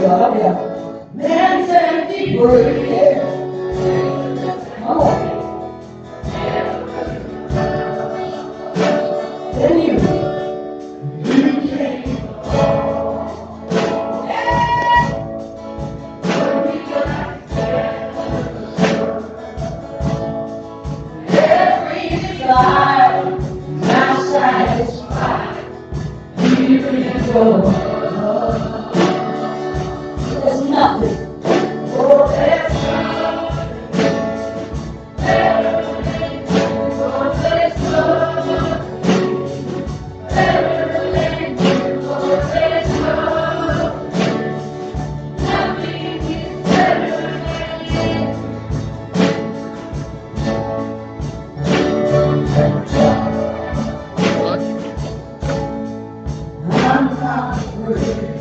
Man's empty bread. Come on. Then you came. Every desire now satisfied. Here you go. There's nothing. Oh, there's I'm not afraid.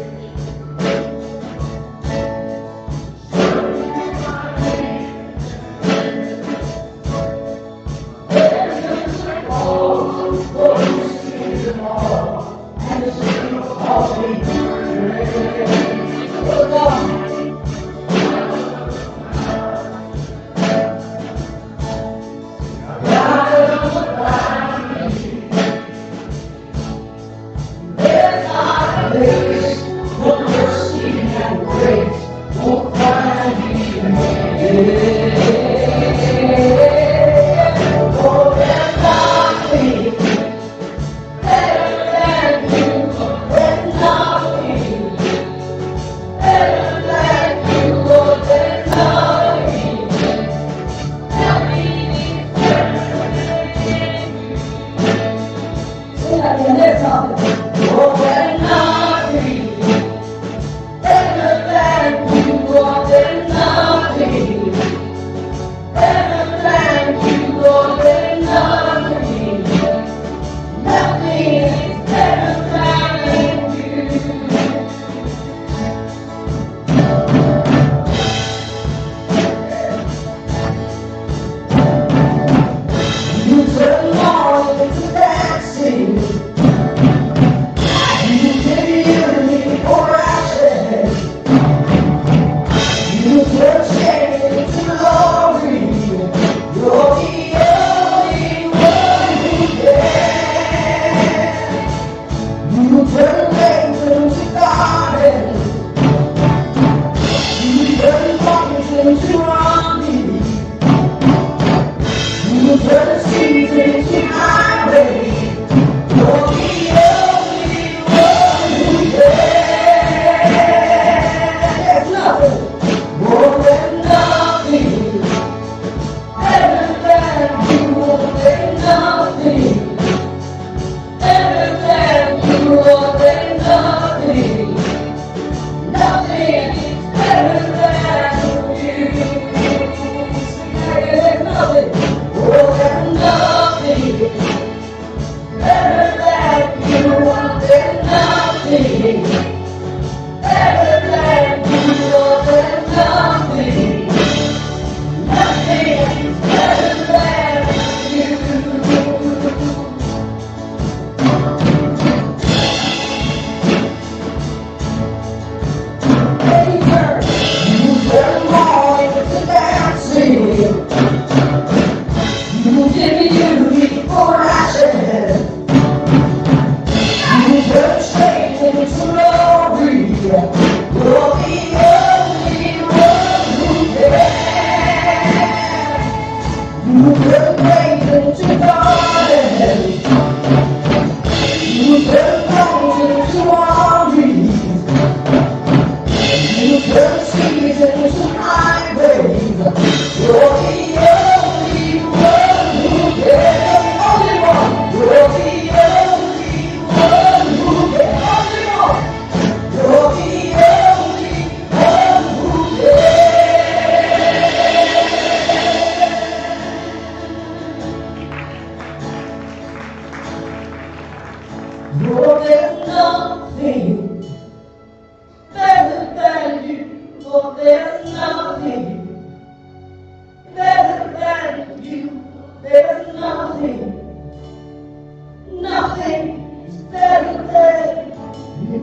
Nothing is better than you.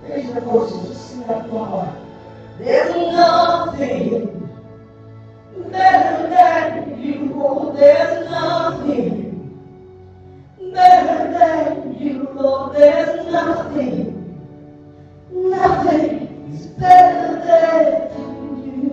Raise your voices. that far. There's nothing better than you. Oh, there's nothing better than you. Oh, there's nothing is better than you.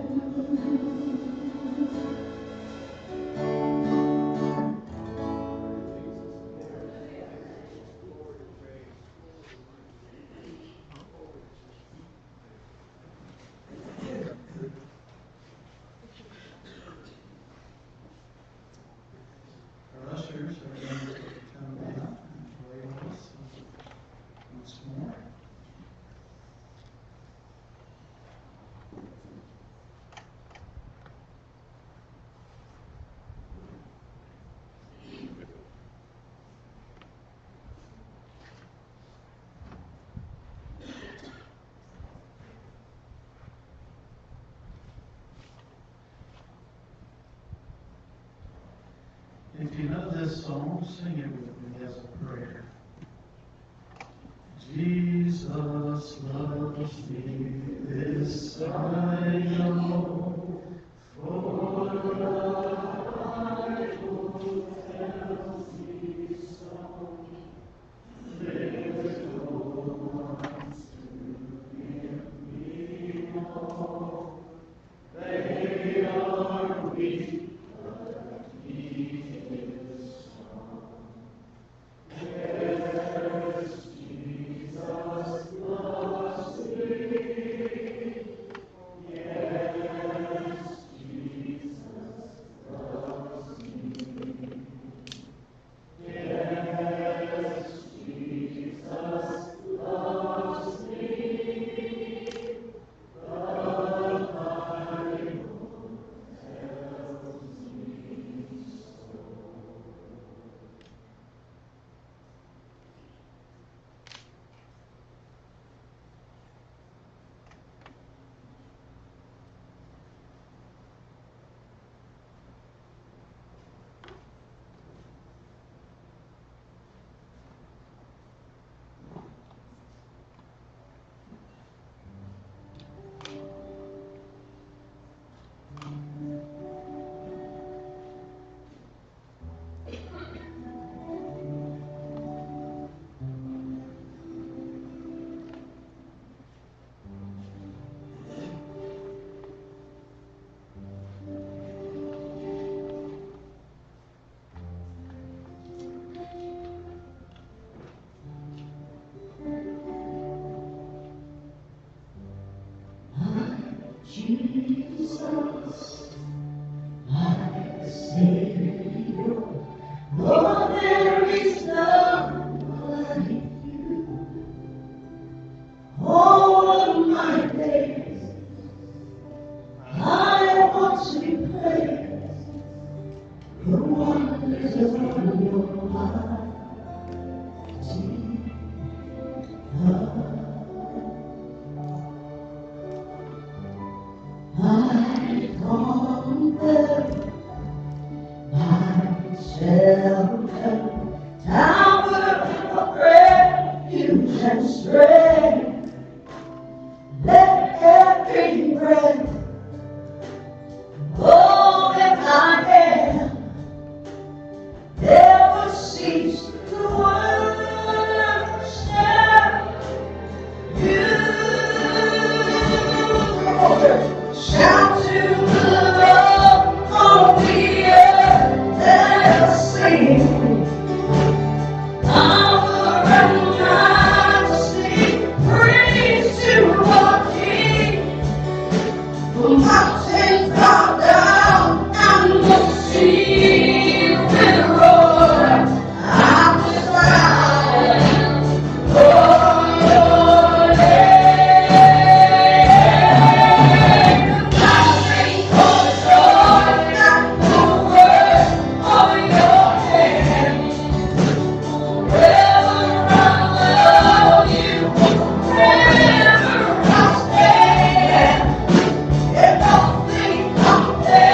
Our ushers are going to come down and play with us once more. If you know this song, sing it with me as a prayer. Jesus loves me, this I know, for the Bible tells me so. Little ones to give me all, they are weak. Jesus, my Savior, Lord, there is none like you. All of my days, I want to praise the wonders of your mighty love. I conquer my shelter, tower of refuge and strength. Let every breath, all that I am, never cease to worship you. Shout to the Lord on the earth, let us sing. Power and majesty, praise to our King. The mountains bow down and the sea will roar. I'm just glad for your name. I sing for joy at the work of your hand. Forever I love you, forever I stand. And nothing compares.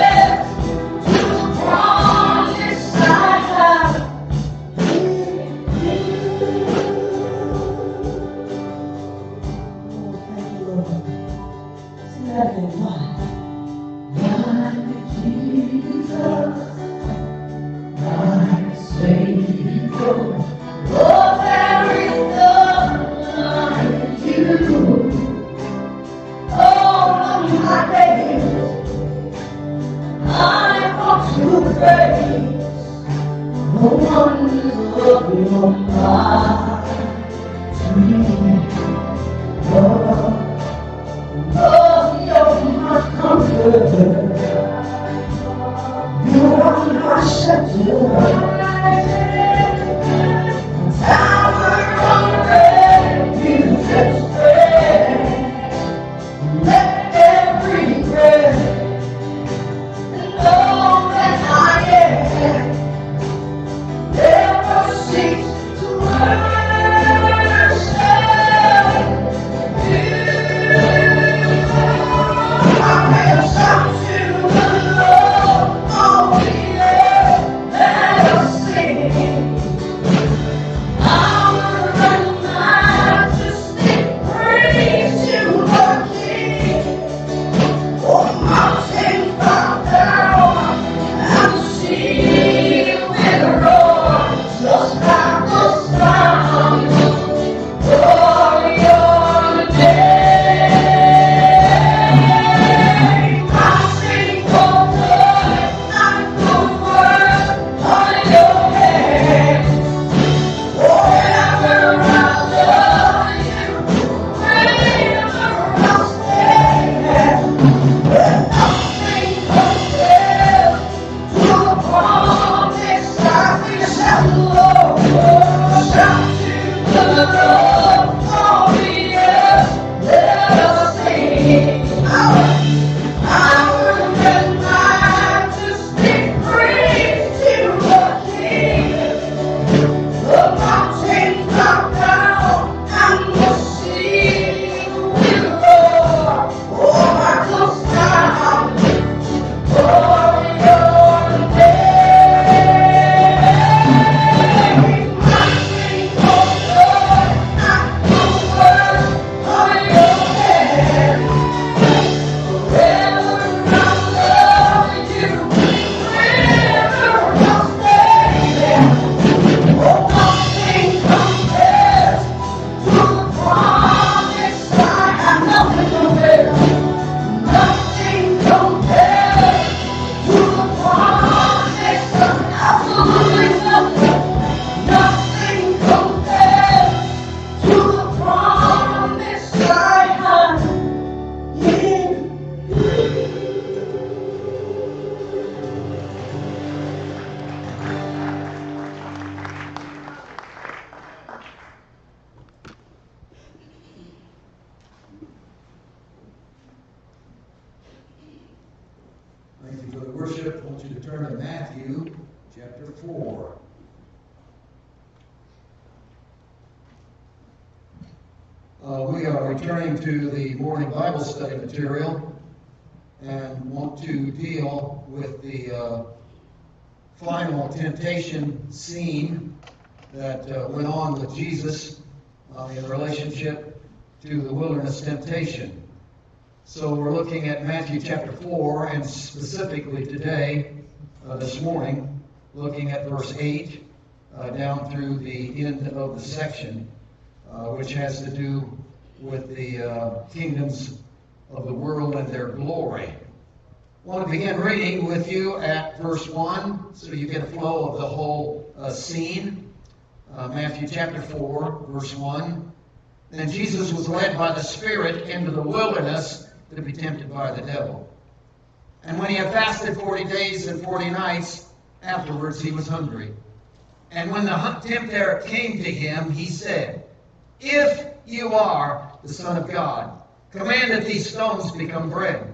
Thank you for the worship. I want you to turn to Matthew chapter 4. We are returning to the morning Bible study material and want to deal with the final temptation scene that went on with Jesus in relationship to the wilderness temptation. So we're looking at Matthew chapter 4, and specifically today, this morning, looking at verse 8 down through the end of the section, which has to do with the kingdoms of the world and their glory. I want to begin reading with you at verse 1 so you get a flow of the whole scene. Matthew chapter 4, verse 1. Then Jesus was led by the Spirit into the wilderness to be tempted by the devil. And when he had fasted 40 days and 40 nights, afterwards he was hungry. And when the tempter came to him, he said, "If you are the Son of God, command that these stones become bread."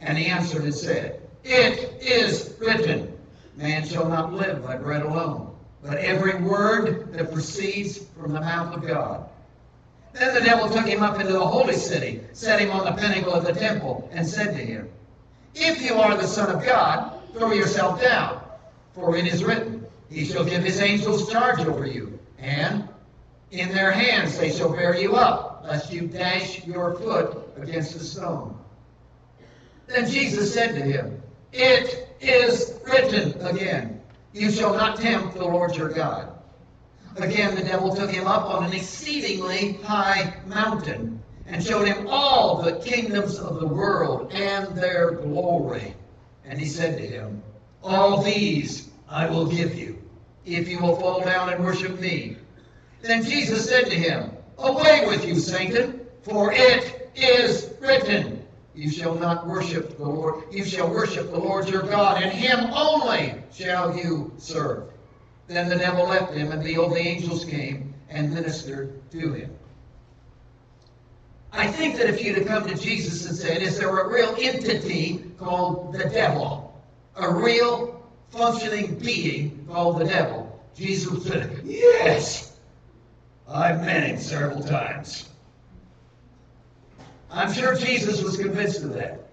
And he answered and said, "It is written, man shall not live by bread alone, but every word that proceeds from the mouth of God." Then the devil took him up into the holy city, set him on the pinnacle of the temple, and said to him, "If you are the Son of God, throw yourself down, for it is written, he shall give his angels charge over you, and in their hands they shall bear you up, lest you dash your foot against a stone." Then Jesus said to him, "It is written again, you shall not tempt the Lord your God." Again the devil took him up on an exceedingly high mountain, and showed him all the kingdoms of the world and their glory. And he said to him, "All these I will give you, if you will fall down and worship me. Then Jesus said to him, Away with you, Satan, for it is written, You shall not worship the Lord. You shall worship the Lord your God, and him only shall you serve. Then the devil left him, and behold, the angels came and ministered to him. I think that if you'd have come to Jesus and said, Is there a real entity called the devil? A real functioning being called the devil? Jesus would say, Yes! I've met him several times. I'm sure Jesus was convinced of that.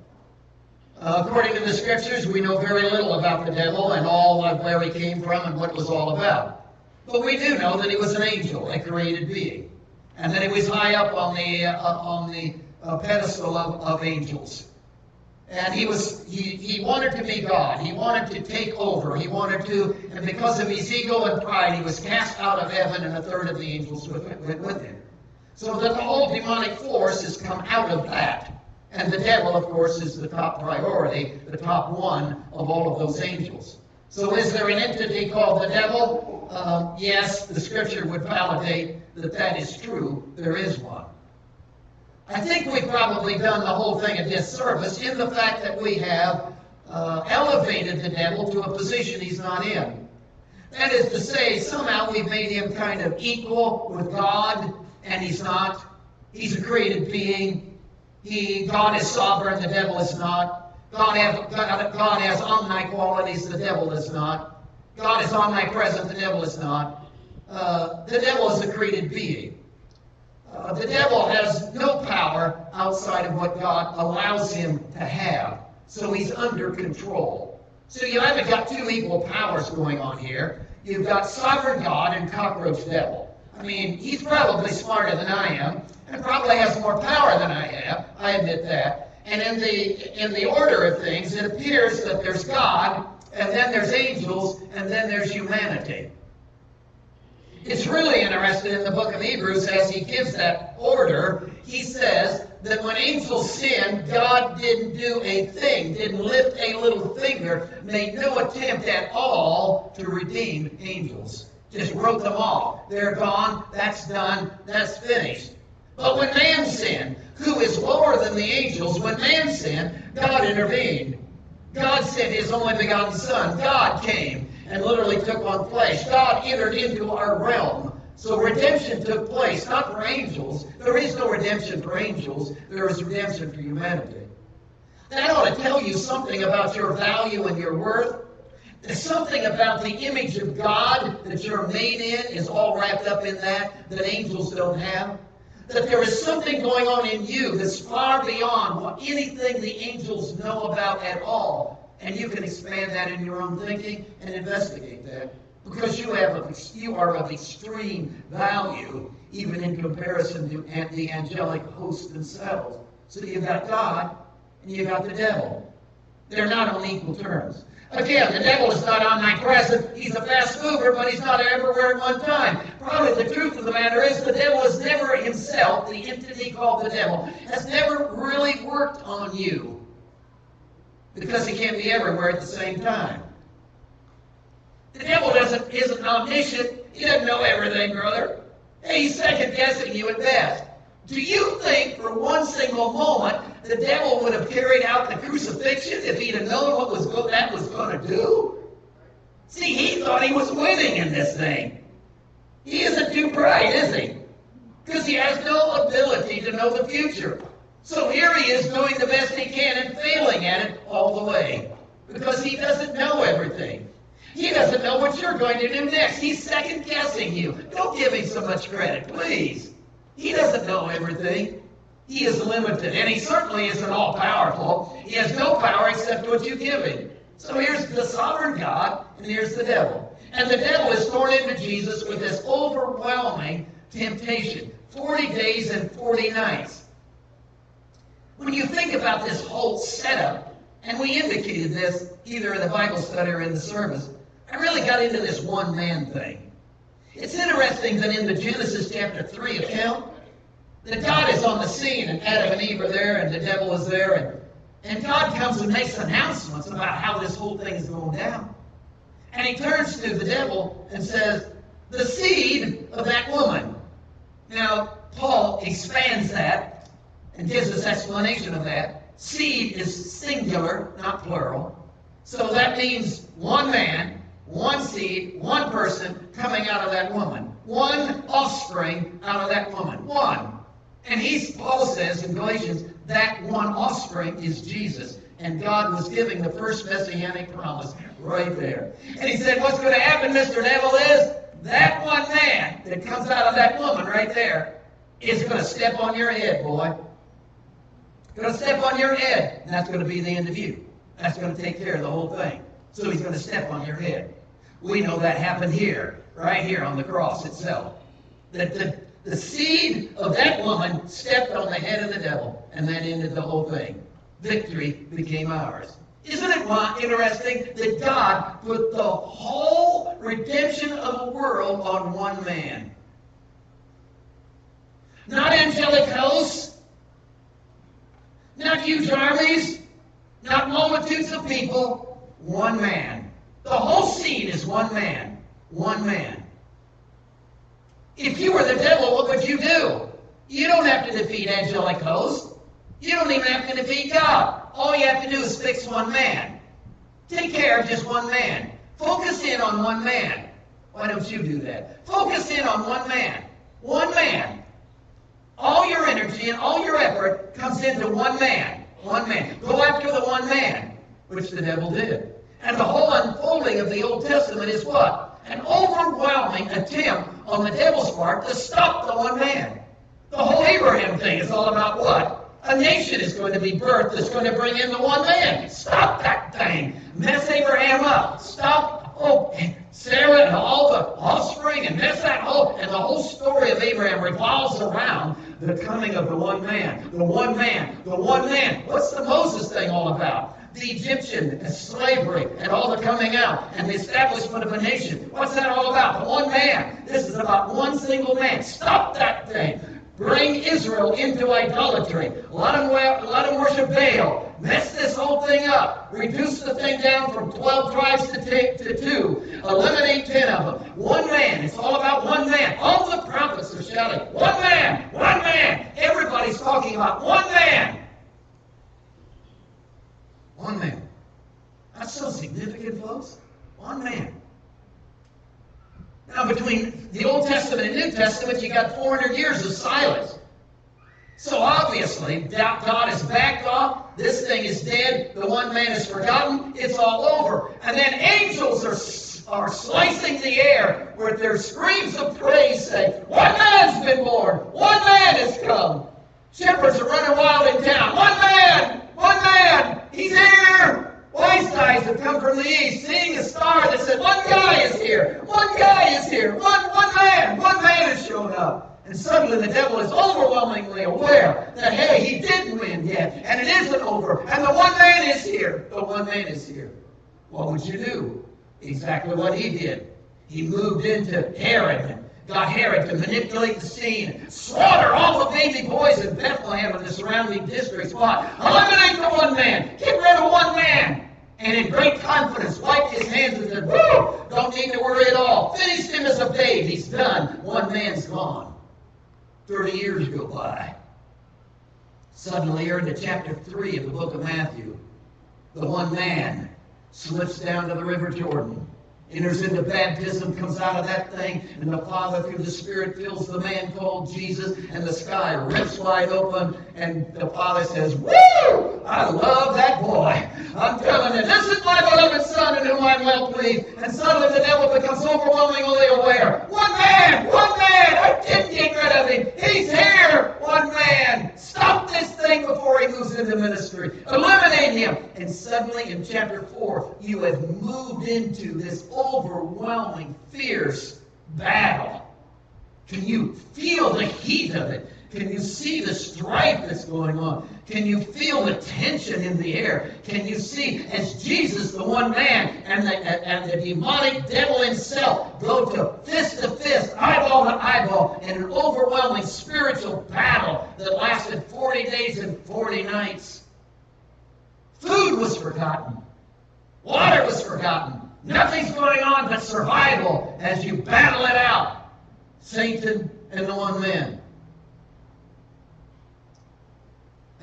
According to the scriptures, we know very little about the devil and all of where he came from and what it was all about. But we do know that he was an angel, a created being, and that he was high up on the pedestal of angels. And he wanted to be God. He wanted to take over. And because of his ego and pride, he was cast out of heaven, and a third of the angels went with him. So that the whole demonic force has come out of that. And the devil, of course, is the top priority, the top one of all of those angels. So is there an entity called the devil? Yes, the scripture would validate that that is true. There is one. I think we've probably done the whole thing a disservice in the fact that we have elevated the devil to a position he's not in. That is to say, somehow we've made him kind of equal with God, and he's not. He's a created being. God is sovereign, the devil is not. God has omni-qualities, the devil does not. God is omnipresent, the devil is not. The devil is a created being. The devil has no power outside of what God allows him to have. So he's under control. So you haven't got two equal powers going on here. You've got sovereign God and cockroach devil. I mean, he's probably smarter than I am, and probably has more power than I have. I admit that. And in the order of things, it appears that there's God, and then there's angels, and then there's humanity. It's really interesting in the book of Hebrews, as he gives that order, he says that when angels sinned, God didn't do a thing, didn't lift a little finger, made no attempt at all to redeem angels. Just wrote them off. They're gone, that's done, that's finished. But when man sinned, who is lower than the angels, when man sinned, God intervened. God sent his only begotten Son. God came and literally took on flesh. God entered into our realm. So redemption took place, not for angels. There is no redemption for angels. There is redemption for humanity. That ought to tell you something about your value and your worth. There's something about the image of God that you're made in is all wrapped up in that angels don't have. That there is something going on in you that's far beyond what anything the angels know about at all. And you can expand that in your own thinking and investigate that. Because you are of extreme value, even in comparison to the angelic hosts themselves. So you've got God and you've got the devil. They're not on equal terms. Again, the devil is not omnipresent. He's a fast mover, but he's not everywhere at one time. Probably the truth of the matter is the devil is never himself, the entity called the devil, has never really worked on you. Because he can't be everywhere at the same time. The devil isn't omniscient. He doesn't know everything, brother. Hey, he's second-guessing you at best. Do you think for one single moment the devil would have carried out the crucifixion if he'd have known what that was going to do? See, he thought he was winning in this thing. He isn't too bright, is he? Because he has no ability to know the future. So here he is doing the best he can and failing at it all the way. Because he doesn't know everything. He doesn't know what you're going to do next. He's second-guessing you. Don't give him so much credit, please. He doesn't know everything. He is limited, and he certainly isn't all-powerful. He has no power except what you give him. So here's the sovereign God, and here's the devil. And the devil is thrown into Jesus with this overwhelming temptation. 40 days and 40 nights. When you think about this whole setup, and we indicated this either in the Bible study or in the service, I really got into this one-man thing. It's interesting that in the Genesis chapter 3 account, that God is on the scene, and Adam and Eve are there, and the devil is there, and God comes and makes announcements about how this whole thing is going down. And he turns to the devil and says, the seed of that woman. Now, Paul expands that and gives us explanation of that. Seed is singular, not plural. So that means one man, one seed, one person coming out of that woman. One offspring out of that woman. One. And Paul says in Galatians, that one offspring is Jesus. And God was giving the first messianic promise right there. And he said, what's going to happen, Mr. Devil, is that one man that comes out of that woman right there is going to step on your head, boy. Going to step on your head. And that's going to be the end of you. That's going to take care of the whole thing. So he's going to step on your head. We know that happened here, right here on the cross itself. That the seed of that woman stepped on the head of the devil, and that ended the whole thing. Victory became ours. Isn't it interesting that God put the whole redemption of the world on one man? Not angelic hosts, not huge armies, not multitudes of people, one man. The whole seed is one man. One man. If you were the devil, what would you do? You don't have to defeat angelic hosts. You don't even have to defeat God. All you have to do is fix one man. Take care of just one man. Focus in on one man. Why don't you do that? Focus in on one man. One man. All your energy and all your effort comes into one man. One man. Go after the one man, which the devil did. And the whole unfolding of the Old Testament is what? An overwhelming attempt on the devil's part to stop the one man. The whole Abraham thing is all about what? A nation is going to be birthed that's going to bring in the one man. Stop that thing. Mess Abraham up. Stop Sarah and all the offspring and mess that whole. And the whole story of Abraham revolves around the coming of the one man. The one man. The one man. What's the Moses thing all about? The Egyptian slavery and all the coming out and the establishment of a nation. What's that all about? The one man. This is about one single man. Stop that thing. Bring Israel into idolatry. Let them worship Baal. Mess this whole thing up. Reduce the thing down from 12 tribes to 2. Eliminate 10 of them. One man. It's all about one man. All the prophets are shouting, one man, one man. Everybody's talking about one man. One man. That's so significant, folks. One man. Now, between the Old Testament and New Testament, you got 400 years of silence. So obviously, God is backed off. This thing is dead. The one man is forgotten. It's all over. And then angels are slicing the air with their screams of praise, saying, one man's been born. One man has come. Shepherds are running wild in town. One man! One man! He's here! Wise guys have come from the east, seeing a star that said, one guy is here! One guy is here! One man has shown up. And suddenly the devil is overwhelmingly aware that, hey, he didn't win yet, and it isn't over, and the one man is here. The one man is here. What would you do? Exactly what he did. He moved into Herod, got Herod to manipulate the scene, slaughter all the baby boys in Bethlehem and the surrounding districts. Why? Eliminate the one man. Get rid of one man. And in great confidence, wiped his hands and said, woo, don't need to worry at all. Finished him as a babe. He's done. One man's gone. 30 years go by. Suddenly, you're into chapter 3 of the book of Matthew. The one man slips down to the river Jordan, enters into baptism, comes out of that thing, and the Father through the Spirit fills the man called Jesus, and the sky rips wide open, and the Father says, woo! I love that boy. I'm telling you, this is my beloved Son in whom I'm well pleased. And suddenly the devil becomes overwhelmingly aware. One man! I didn't get rid of him. He's here! One man! Stop this thing before he moves into ministry. Eliminate him. And suddenly in chapter 4, you have moved into this overwhelming, fierce battle. Can you feel the heat of it? Can you see the strife that's going on? Can you feel the tension in the air? Can you see as Jesus, the one man, and the demonic devil himself go to fist, eyeball to eyeball, in an overwhelming spiritual battle that lasted 40 days and 40 nights? Food was forgotten. Water was forgotten. Nothing's going on but survival as you battle it out. Satan and the one man.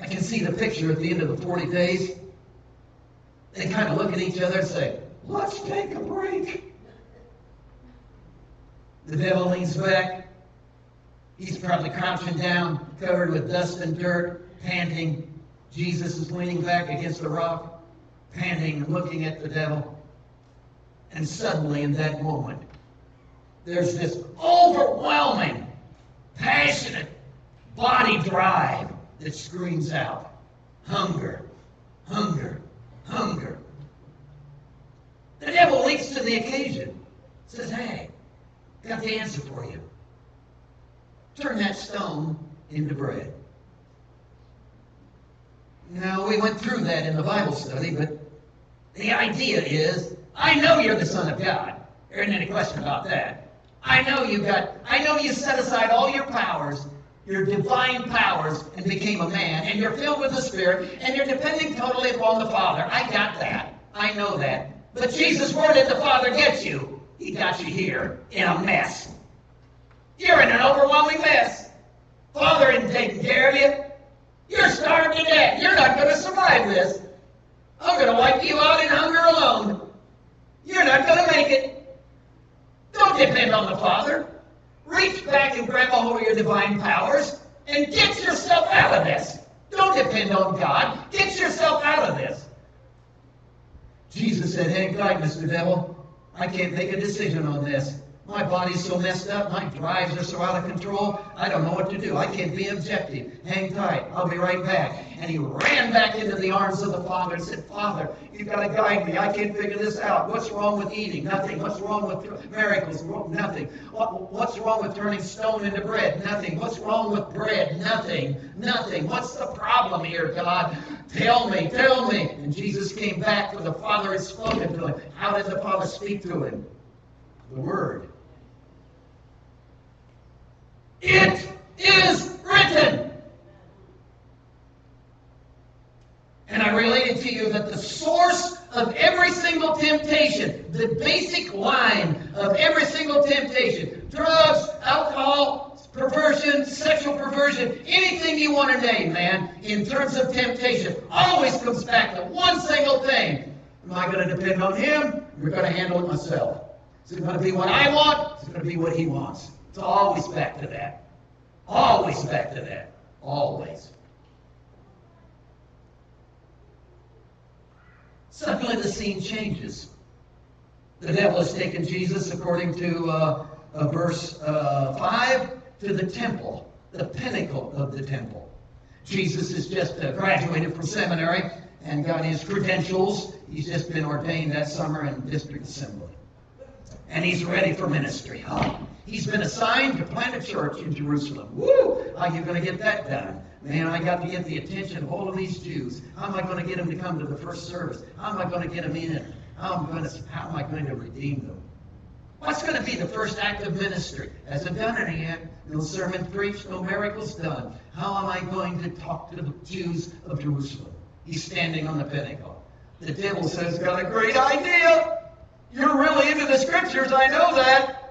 I can see the picture at the end of the 40 days. They kind of look at each other and say, let's take a break. The devil leans back. He's probably crouching down, covered with dust and dirt, panting. Jesus is leaning back against a rock, panting and looking at the devil. And suddenly in that moment, there's this overwhelming, passionate body drive that screams out, hunger, hunger, hunger. The devil leaps to the occasion, says, hey, got the answer for you. Turn that stone into bread. Now, we went through that in the Bible study, but the idea is, I know you're the Son of God. There isn't any question about that. I know you set aside all your powers, your divine powers, and became a man, and you're filled with the Spirit, and you're depending totally upon the Father. I got that. I know that. But Jesus, where did the Father get you? He got you here in a mess. You're in an overwhelming mess. Father isn't taking care of you. You're starving to death. You're not going to survive this. I'm going to wipe you out in hunger alone. You're not going to make it. Don't depend on the Father. Reach back and grab a hold of your divine powers and get yourself out of this. Don't depend on God. Get yourself out of this. Jesus said, hang tight, Mr. Devil. I can't make a decision on this. My body's so messed up. My drives are so out of control. I don't know what to do. I can't be objective. Hang tight. I'll be right back. And he ran back into the arms of the Father and said, Father, you've got to guide me. I can't figure this out. What's wrong with eating? Nothing. What's wrong with miracles? Nothing. What's wrong with turning stone into bread? Nothing. What's wrong with bread? Nothing. Nothing. What's the problem here, God? Tell me. Tell me. And Jesus came back, for the Father had spoken to him. How did the Father speak to him? The Word. It is written. And I related to you that the source of every single temptation, the basic line of every single temptation, drugs, alcohol, perversion, sexual perversion, anything you want to name, man, in terms of temptation, always comes back to one single thing. Am I going to depend on him? Or going to handle it myself? Is it going to be what I want? Is it going to be what he wants? It's always back to that. Always back to that. Always. Suddenly the scene changes. The devil has taken Jesus, according to verse 5, to the temple, the pinnacle of the temple. Jesus has just graduated from seminary and got his credentials. He's just been ordained that summer in district assembly. And he's ready for ministry. He's been assigned to plant a church in Jerusalem. Woo! How are you going to get that done? Man, I got to get the attention of all of these Jews. How am I going to get them to come to the first service? How am I going to get them in? How am I going to redeem them? What's going to be the first act of ministry? Hasn't done any yet. No sermon preached, no miracles done. How am I going to talk to the Jews of Jerusalem? He's standing on the pinnacle. The devil says, got a great idea. You're really into the scriptures, I know that.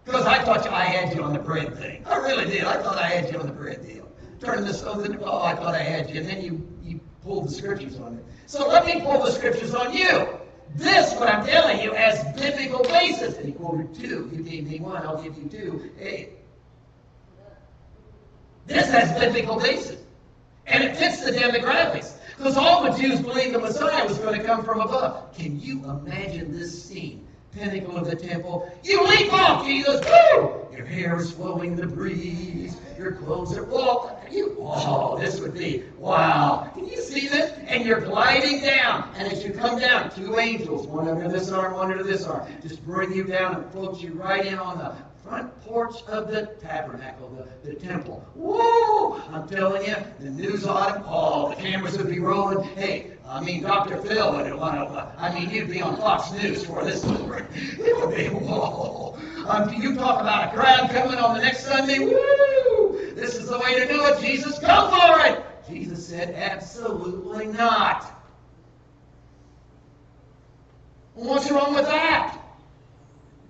Because I thought I had you on the bread thing. I really did. I thought I had you on the bread deal. Turning the stones into, I thought I had you. And then you pulled the scriptures on it. So let me pull the scriptures on you. This, what I'm telling you, has biblical basis. And he quoted 2. You gave me 1, I'll give you 2. Hey. This has biblical basis. And it fits the demographics. Because all the Jews believed the Messiah was going to come from above. Can you imagine this scene? Pinnacle of the temple. You leap off, Jesus. Woo! Your hair is flowing in the breeze. Your clothes are this would be, wow. Can you see this? And you're gliding down. And as you come down, 2 angels, one under this arm, one under this arm, just bring you down and float you right in on the front porch of the tabernacle, the temple. Woo! I'm telling you, the news on the cameras would be rolling. Hey, Dr. Phil would want to, you'd be on Fox News for this one. It would be, whoa. You talk about a crowd coming on the next Sunday. Woo! This is the way to do it, Jesus. Go for it! Jesus said, absolutely not. Well, what's wrong with that?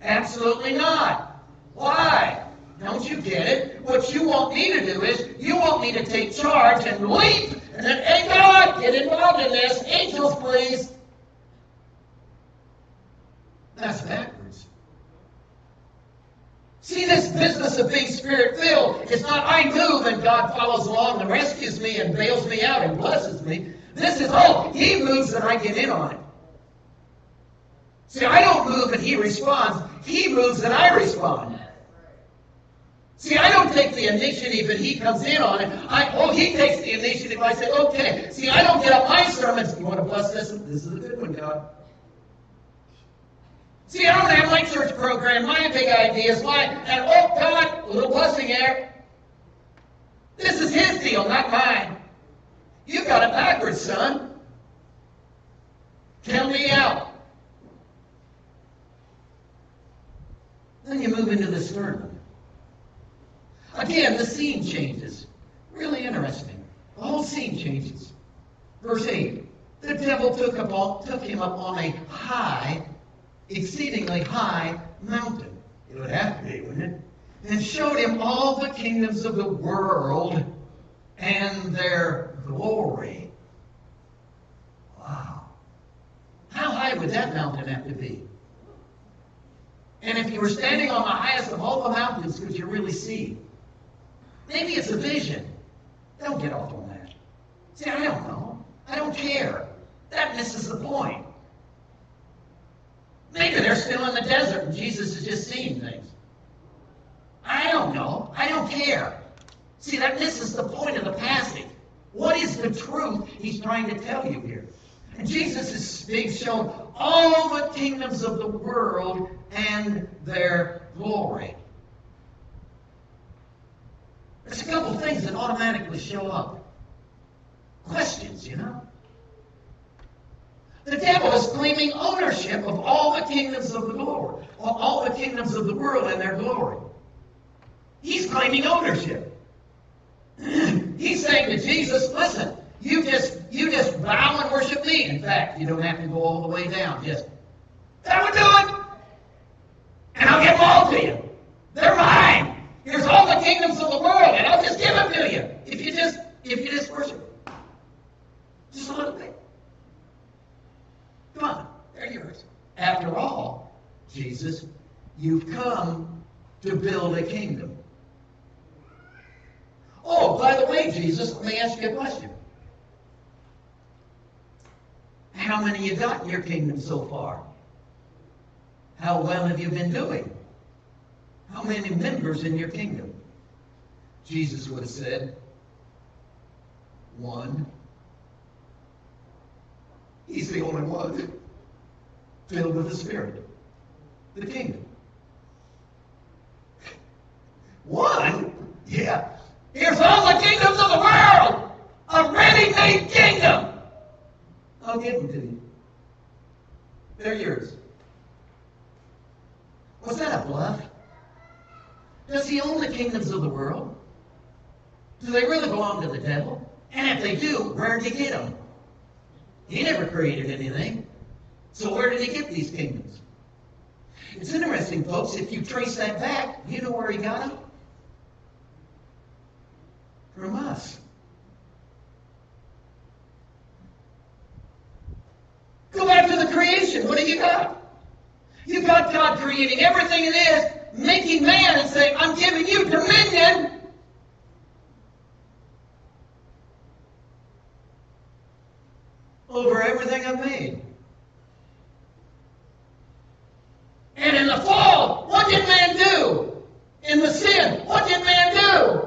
Absolutely not. Why? Don't you get it? What you want me to do is, you want me to take charge and leap, and then, hey God, get involved in this. Angels, please. That's backwards. See, this business of being Spirit-filled, it's not I move and God follows along and rescues me and bails me out and blesses me. This is, oh, He moves and I get in on it. See, I don't move and He responds. He moves and I respond. See, I don't take the initiative and He comes in on it. He takes the initiative. I say, okay. See, I don't get up my sermons. You want to bless this? This is a good one, God. See, I don't have my church program, my big ideas, and oh, God, a little blessing here. This is His deal, not mine. You got it backwards, son. Tell me out. Then you move into this third one. Again, the scene changes. Really interesting. The whole scene changes. Verse 8. The devil took him up on a high, exceedingly high mountain. It would have to be, wouldn't it? And showed him all the kingdoms of the world and their glory. Wow. How high would that mountain have to be? And if you were standing on the highest of all the mountains, could you really see? Maybe it's a vision. Don't get off on that. See, I don't know. I don't care. That misses the point. Maybe they're still in the desert and Jesus is just seeing things. I don't know. I don't care. See, that misses the point of the passage. What is the truth He's trying to tell you here? And Jesus is being shown all the kingdoms of the world and their glory. There's a couple of things that automatically show up. Questions, you know. The devil is claiming ownership of all the kingdoms of the glory, all the kingdoms of the world and their glory. He's claiming ownership. He's saying to Jesus, listen, you just bow and worship me. In fact, you don't have to go all the way down. That would do it. And I'll give them all to you. They're mine. Here's all the kingdoms of the world, and I'll just give them to you. If you just worship. Just a little bit. Come on, they're yours. After all, Jesus, you've come to build a kingdom. Oh, by the way, Jesus, let me ask you a question. How many you got in your kingdom so far? How well have you been doing? How many members in your kingdom? Jesus would have said, 1. He's the only one filled with the Spirit. The kingdom. 1? Yeah. Here's all the kingdoms of the world. A ready-made kingdom. I'll give them to you. They're yours. Was that a bluff? Does He own the kingdoms of the world? Do they really belong to the devil? And if they do, where did He get them? He never created anything. So where did He get these kingdoms? It's interesting, folks. If you trace that back, you know where He got them? From us. Go back to the creation. What do you got? You got God creating everything it is, making man and saying, I'm giving you dominion. Over everything I've made. And in the fall, what did man do? In the sin, what did man do?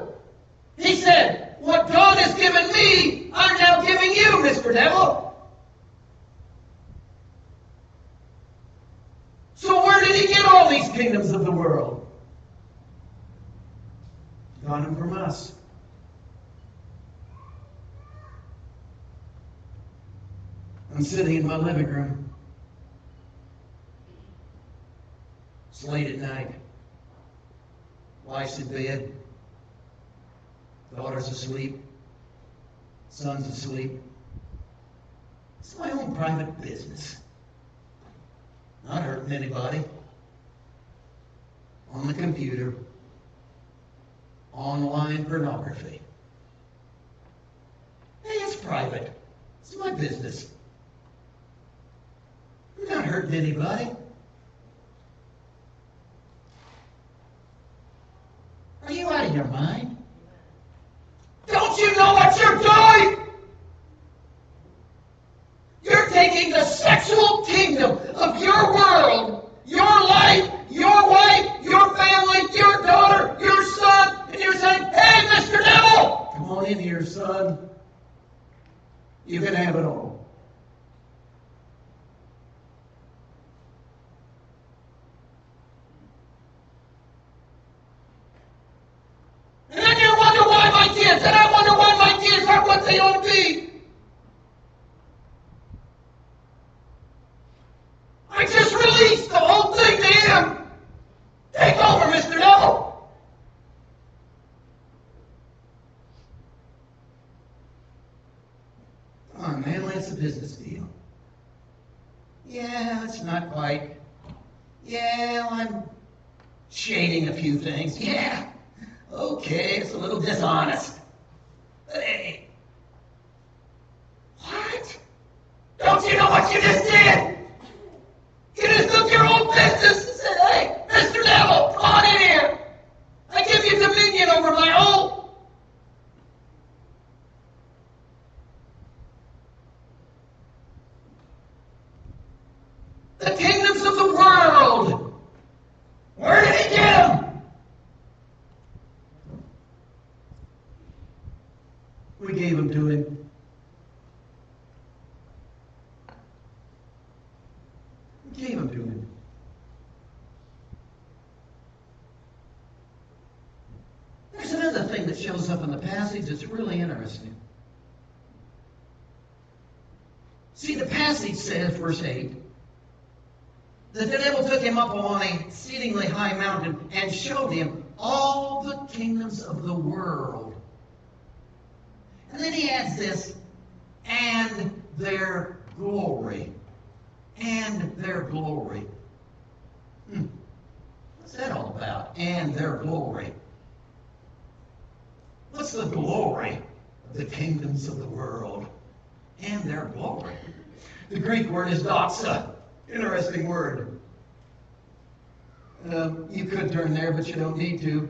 He said, what God has given me, I'm now giving you, Mr. Devil. So where did He get all these kingdoms of the world? Got them from us. I'm sitting in my living room. It's late at night. Wife's in bed. Daughter's asleep. Son's asleep. It's my own private business. Not hurting anybody. On the computer. Online pornography. Hey, it's private. It's my business. I'm not hurting anybody. Are you out of your mind? Don't you know what you're doing? You're taking the sexual kingdom of your world, your life, your wife, your family, your daughter, your son, and you're saying, hey, Mr. Devil, come on in here, son. You can have it all. And then you wonder why my kids, and I wonder why my kids are what they ought to be. I just released the whole thing to him. Take over, Mr. Devil. Come on, Manley, it's a business deal. Yeah, it's not quite. Yeah, I'm shading a few things. Yeah. Okay, it's a little dishonest. But hey. What? Don't you know what you just did? You just took your own business and said, hey, Mr. Devil, come on in here. I give you dominion over my own. The kingdoms of the world. Where did he get them? We gave them to him. We gave them to him. There's another thing that shows up in the passage that's really interesting. See, the passage says, verse 8, that the devil took him up on a exceedingly high mountain and showed him all the kingdoms of the world. And then he adds this, and their glory. And their glory. What's that all about? And their glory. What's the glory of the kingdoms of the world? And their glory. The Greek word is doxa. Interesting word. You could turn there, but you don't need to.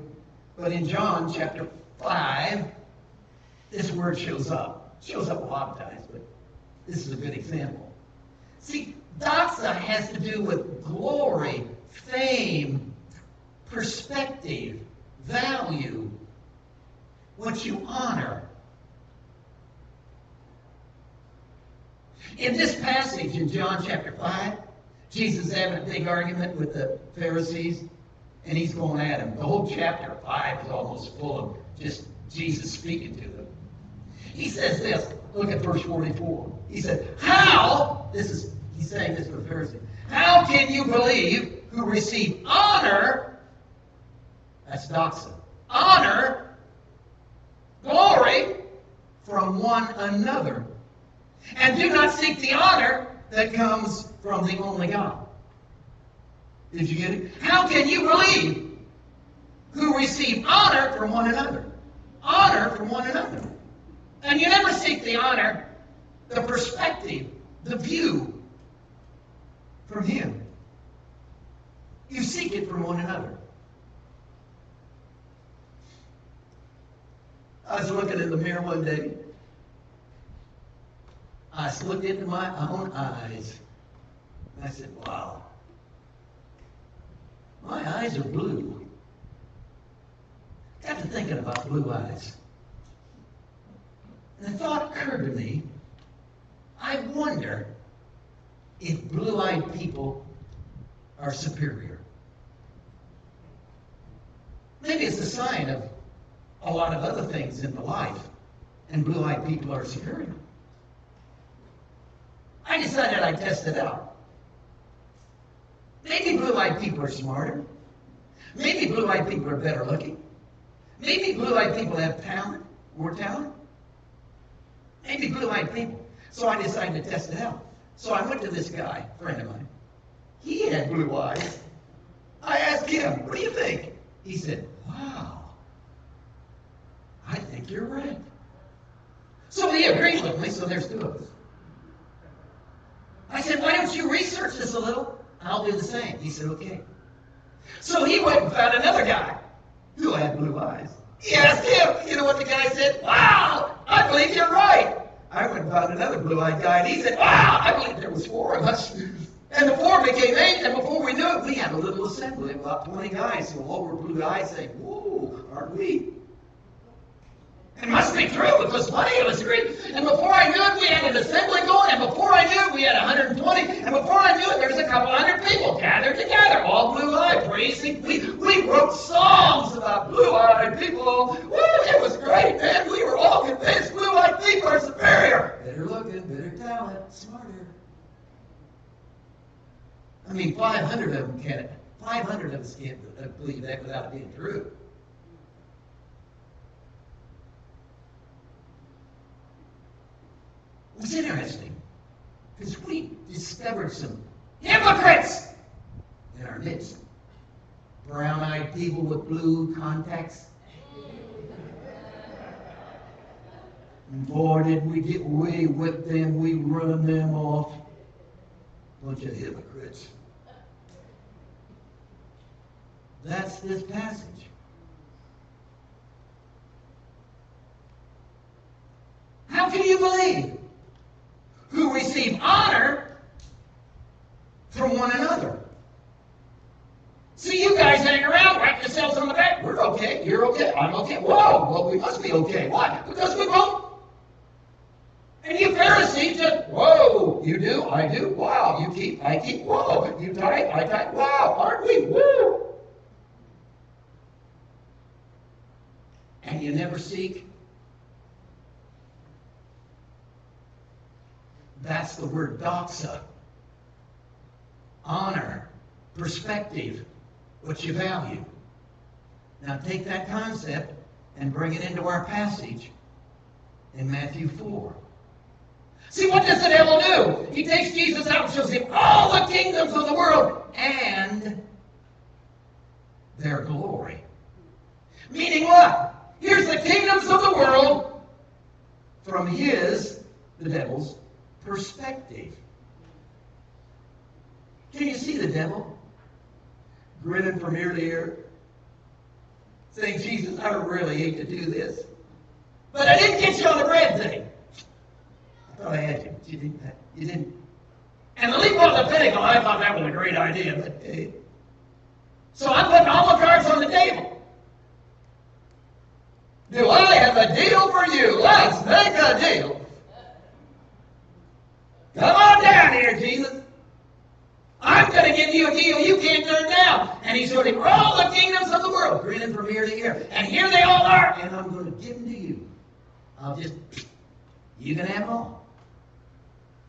But in John chapter 5, this word shows up. It shows up a lot of times, but this is a good example. See, doxa has to do with glory, fame, perspective, value, what you honor. In this passage in John chapter 5, Jesus is having a big argument with the Pharisees, and he's going at them. The whole chapter 5 is almost full of just Jesus speaking to them. He says this, look at verse 44. He said, he's saying this to the Pharisees, how can you believe who receive honor, that's doxa, honor, glory from one another, and do not seek the honor that comes from the only God? Did you get it? How can you believe who receive honor from one another? Honor from one another. And you never seek the honor, the perspective, the view from him. You seek it from one another. I was looking in the mirror one day. I looked into my own eyes. And I said, wow. My eyes are blue. Got to thinking about blue eyes. And the thought occurred to me, I wonder if blue-eyed people are superior. Maybe it's a sign of a lot of other things in the life, and blue-eyed people are superior. I decided I'd test it out. Maybe blue-eyed people are smarter. Maybe blue-eyed people are better looking. Maybe blue-eyed people have talent, more talent. Maybe blue-eyed people. So I decided to test it out. So I went to this guy, a friend of mine, He had blue eyes. I asked him, what do you think? He said, wow, I think you're right. So he agreed with me, so there's two of us. I said, why don't you research this a little? I'll do the same. He said, okay. So he went and found another guy who had blue eyes. He asked him, you know what the guy said? Wow, I believe you're right. I went and found another blue-eyed guy, and he said, wow, I believe there was four of us. And the four became eight, and before we knew it, we had a little assembly of about 20 guys who all were blue-eyed, saying, whoa, aren't we? It must be true, because money was agreed. And before I knew it, we had an assembly going, and before I knew it, we had 120, and before I knew it, there was a couple hundred people gathered together, all blue-eyed, praising. We wrote songs about blue-eyed people. Woo, it was great, man. We were all convinced blue-eyed people are superior. Better looking, better talent, smarter. I mean, 500 of them can't. 500 of us can't believe that without it being true. It was interesting because we discovered some hypocrites in our midst. Brown-eyed people with blue contacts. And boy, did we get away with them, we run them off. Bunch of hypocrites. That's this passage. How can you believe? Who receive honor from one another. See, you guys hang around, wrap yourselves on the back. We're okay, you're okay, I'm okay. Whoa, well, we must be okay. Why? Because we both. And you Pharisees just, whoa, you do, I do, wow, you keep, I keep, whoa, you tithe, I tithe, wow, aren't we? Woo! And you never seek. That's the word doxa. Honor, perspective, what you value. Now take that concept and bring it into our passage in Matthew 4. See, what does the devil do? He takes Jesus out and shows him all the kingdoms of the world and their glory. Meaning what? Here's the kingdoms of the world from his, the devil's, perspective. Can you see the devil grinning from ear to ear, saying, Jesus, I really hate to do this, but I didn't get you on the bread thing. I thought I had you, but you didn't. And the leap off the pinnacle, I thought that was a great idea, but so I'm putting all the cards on the table. Do I have a deal for you? Let's make a deal. Come on down here, Jesus. I'm going to give you a deal you can't turn down. And he showed him all the kingdoms of the world, grinning from ear to ear. And here they all are, and I'm going to give them to you. You can have them all.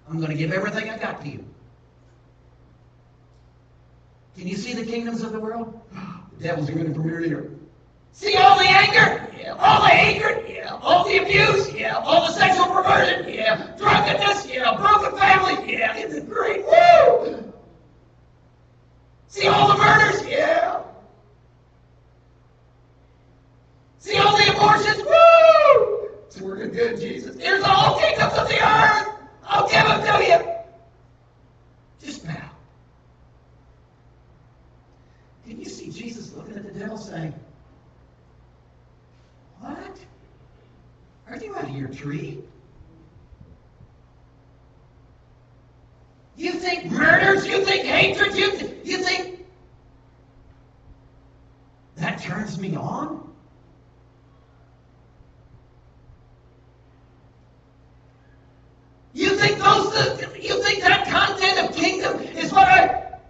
I'm going to give everything I got to you. Can you see the kingdoms of the world? The devil's grinning from ear to ear. See all the anger? Yeah. All the hatred? Yeah. All the abuse? Yeah. All the sexual perversion? Yeah. Drunkenness? Yeah. Broken family? Yeah. Isn't it great? Woo! See all the murders? Yeah. See all the abortions? Woo! It's working good, Jesus. Here's the whole kingdoms of the earth. I'll give them to you. Just bow. Can you see Jesus looking at the devil saying, what? Are you out of your tree? You think murders? You think hatred? You think that turns me on? You think that content of kingdom is what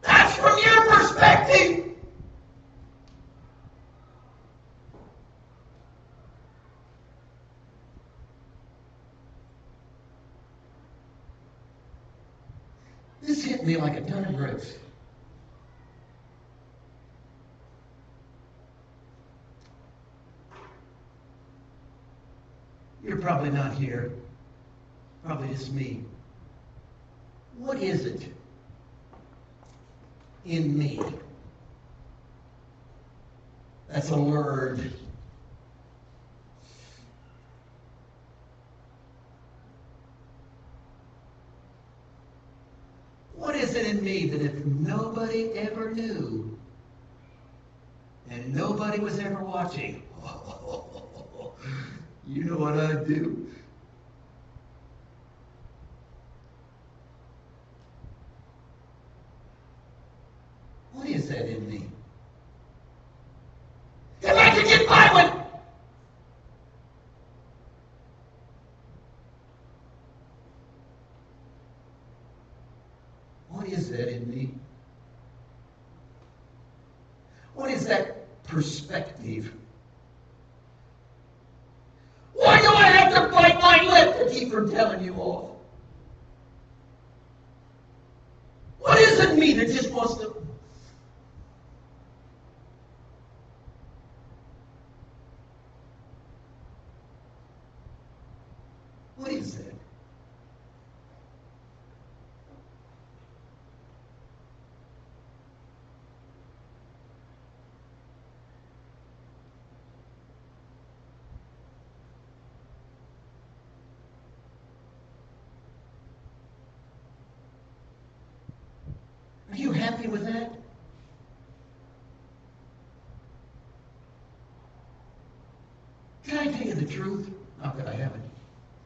that's from your perspective. This hit me like a ton of bricks. You're probably not here. Probably just me. What is it in me that's allured? What is it in me that if nobody ever knew and nobody was ever watching, you know what I'd do? What is that in me? If I could get by with what is that in me? What is that perspective? Why do I have to bite my lip to keep from telling you off? What is it in me that just wants to... What is that? Are you happy with that? Can I tell you the truth? Not that I haven't.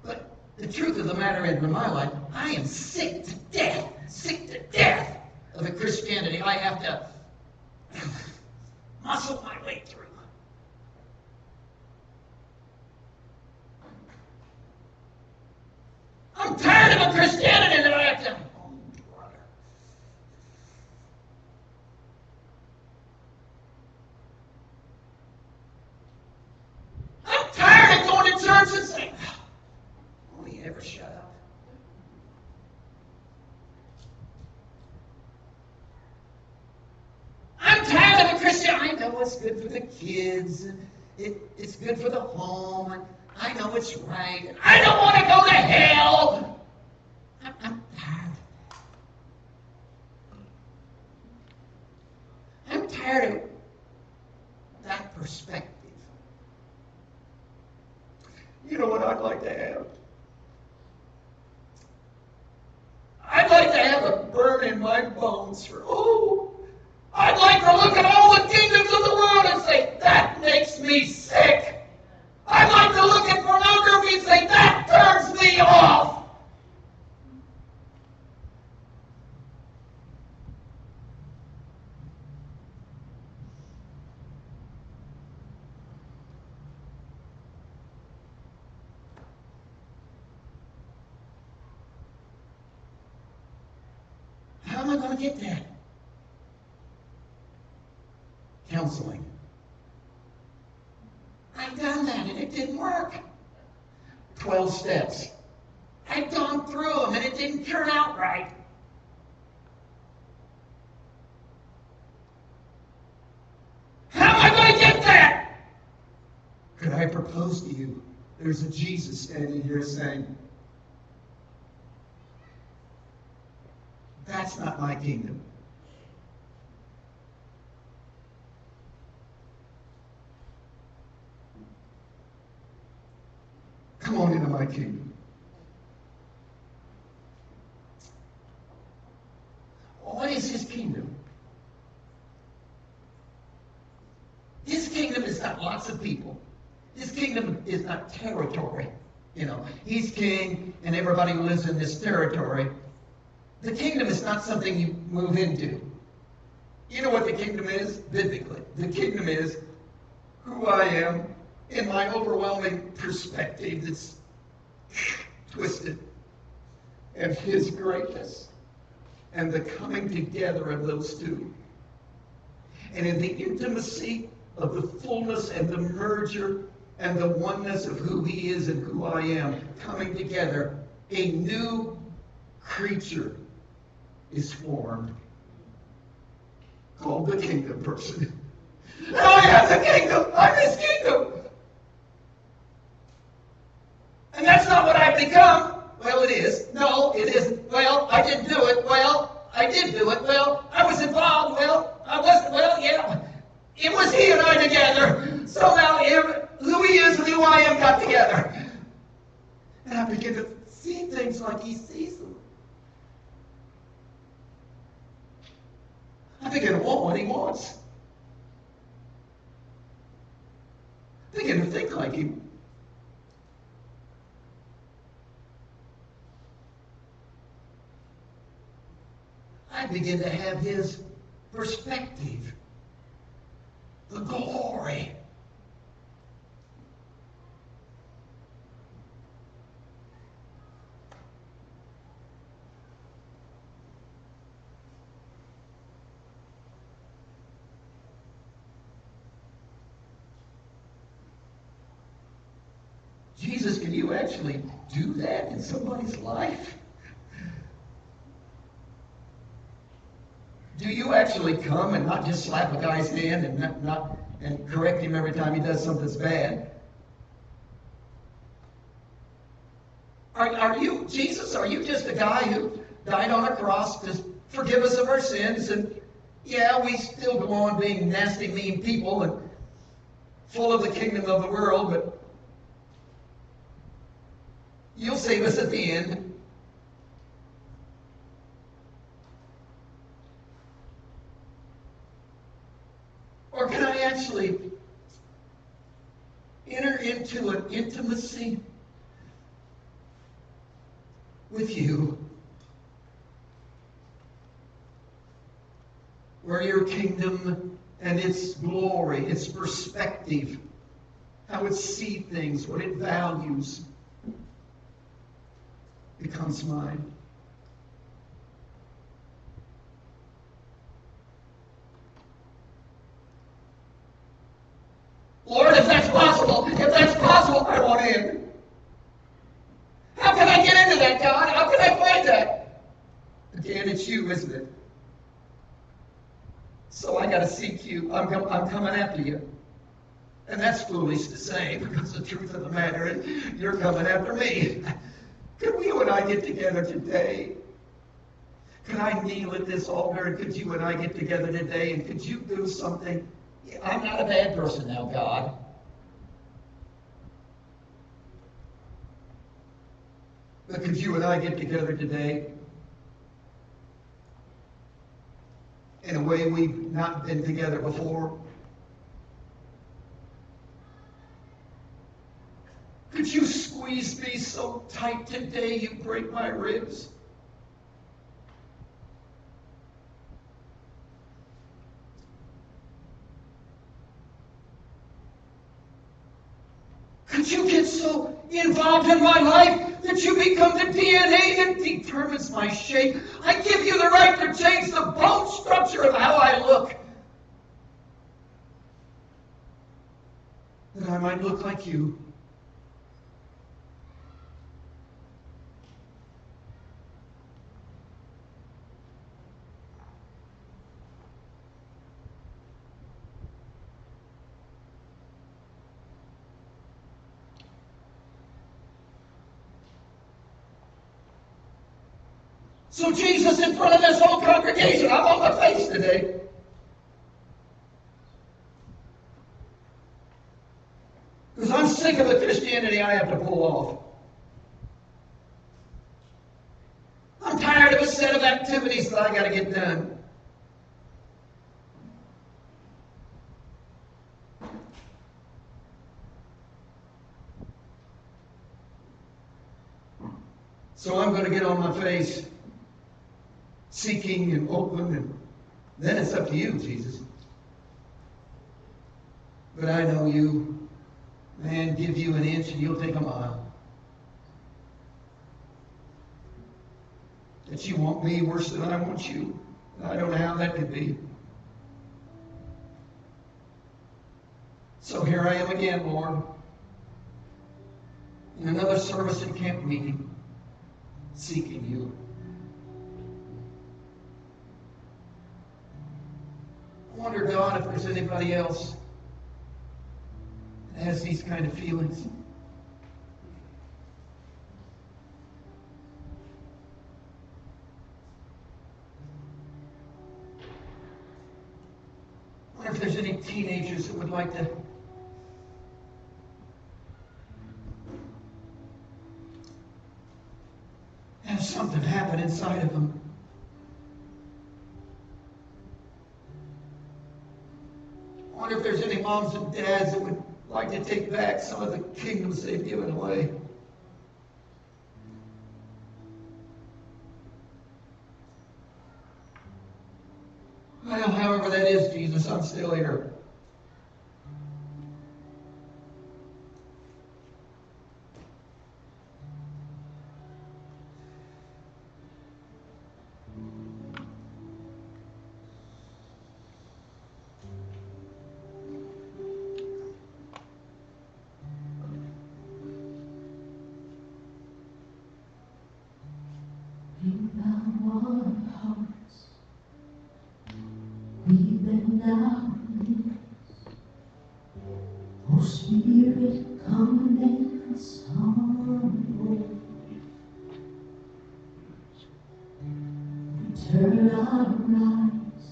But the truth of the matter is, in my life, I am sick to death of the Christianity I have to muscle my way through. I'm tired of a Christianity that I have to... Oh, brother. I'm tired of going to church and saying, will you ever shut up? I'm tired of a Christian. I know it's good for the kids. And it's good for the home. And I know it's right. And I don't want to go to hell. I'm tired. I'm tired of that perspective. You know what I'd like to have? I'd like to have a burn in my bones for, I'd like to look at all the kingdoms of the world and say, that makes me sick. I'd like to look at pornography and say, that turns me off. How am I going to get that? Counseling. I've done that and it didn't work. 12 steps. I've gone through them and it didn't turn out right. How am I going to get that? Could I propose to you? There's a Jesus standing here saying, that's not my kingdom. Come on into my kingdom. What is his kingdom? His kingdom is not lots of people. His kingdom is not territory. He's king and everybody lives in this territory. The kingdom is not something you move into. You know what the kingdom is? Biblically. The kingdom is who I am in my overwhelming perspective that's twisted, and his greatness, and the coming together of those two. And in the intimacy of the fullness and the merger and the oneness of who he is and who I am coming together, a new creature is formed called the kingdom person. And I have the kingdom. I'm his kingdom. And that's not what I've become. Well, it is. No, it isn't. Well, I didn't do I begin to want what he wants. I begin to think like him. I begin to have his perspective, the glory. Jesus, can you actually do that in somebody's life? Do you actually come and not just slap a guy's hand and correct him every time he does something that's bad? Are you, Jesus, are you just a guy who died on a cross to forgive us of our sins? And yeah, we still go on being nasty, mean people and full of the kingdom of the world, but you'll save us at the end. Or can I actually enter into an intimacy with you where your kingdom and its glory, its perspective, how it sees things, what it values, becomes mine? Lord, if that's possible, I want in. How can I get into that, God? How can I find that? Again, it's you, isn't it? So I got to seek you. I'm coming after you. And that's foolish to say, because the truth of the matter is you're coming after me. Could you and I get together today? Could I kneel at this altar, and could you and I get together today, and could you do something? I'm not a bad person now, God. But could you and I get together today in a way we've not been together before? Could you squeeze me so tight today you break my ribs? Could you get so involved in my life that you become the DNA that determines my shape? I give you the right to change the bone structure of how I look, that I might look like you. So Jesus, in front of this whole congregation, I'm on my face today. Because I'm sick of the Christianity I have to pull off. I'm tired of a set of activities that I got to get done. So I'm going to get on my face, seeking and open, and then it's up to you, Jesus. But I know you, man, give you an inch and you'll take a mile. That you want me worse than I want you. I don't know how that could be. So here I am again, Lord, in another service and camp meeting, seeking you. I wonder, God, if there's anybody else that has these kind of feelings. I wonder if there's any teenagers that would like to have something happen happen inside of them. I wonder if there's any moms and dads that would like to take back some of the kingdoms they've given away. Well, however that is, Jesus, I'm still here. We bow our hearts, we bend our knees. Oh Spirit, come make us humble. We turn our eyes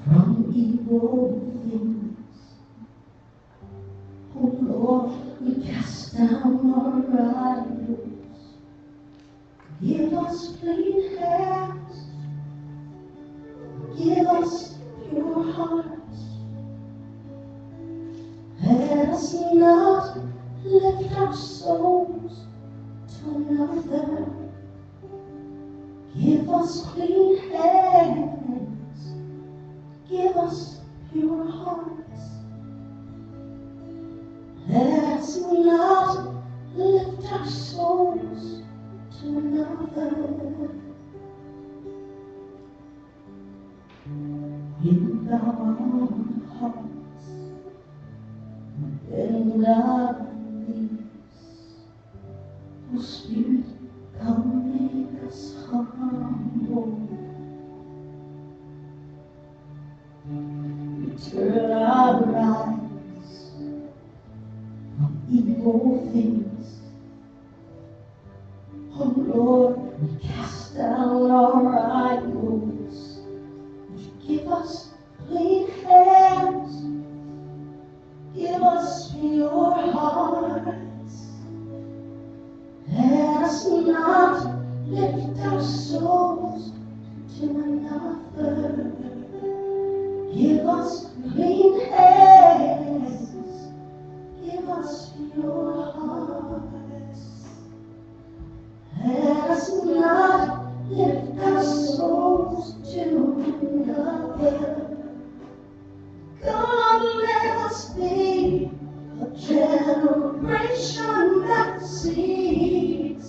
from evil things. Oh Lord, we cast down our idols. Give us clean hands, give us pure hearts. Let us not lift our souls to another. Give us clean hands, give us pure hearts. Let us not lift our souls to another. In our hearts, bend our knees. Oh Spirit, come make us humble. We turn our eyes from evil things. Oh Lord, we cast down our idols. Would you give us clean hands? Give us pure hearts. Let us not lift our souls to another. Give us clean hands. Give us pure hearts. Let us not lift our souls to another. God, let us be a generation that seeks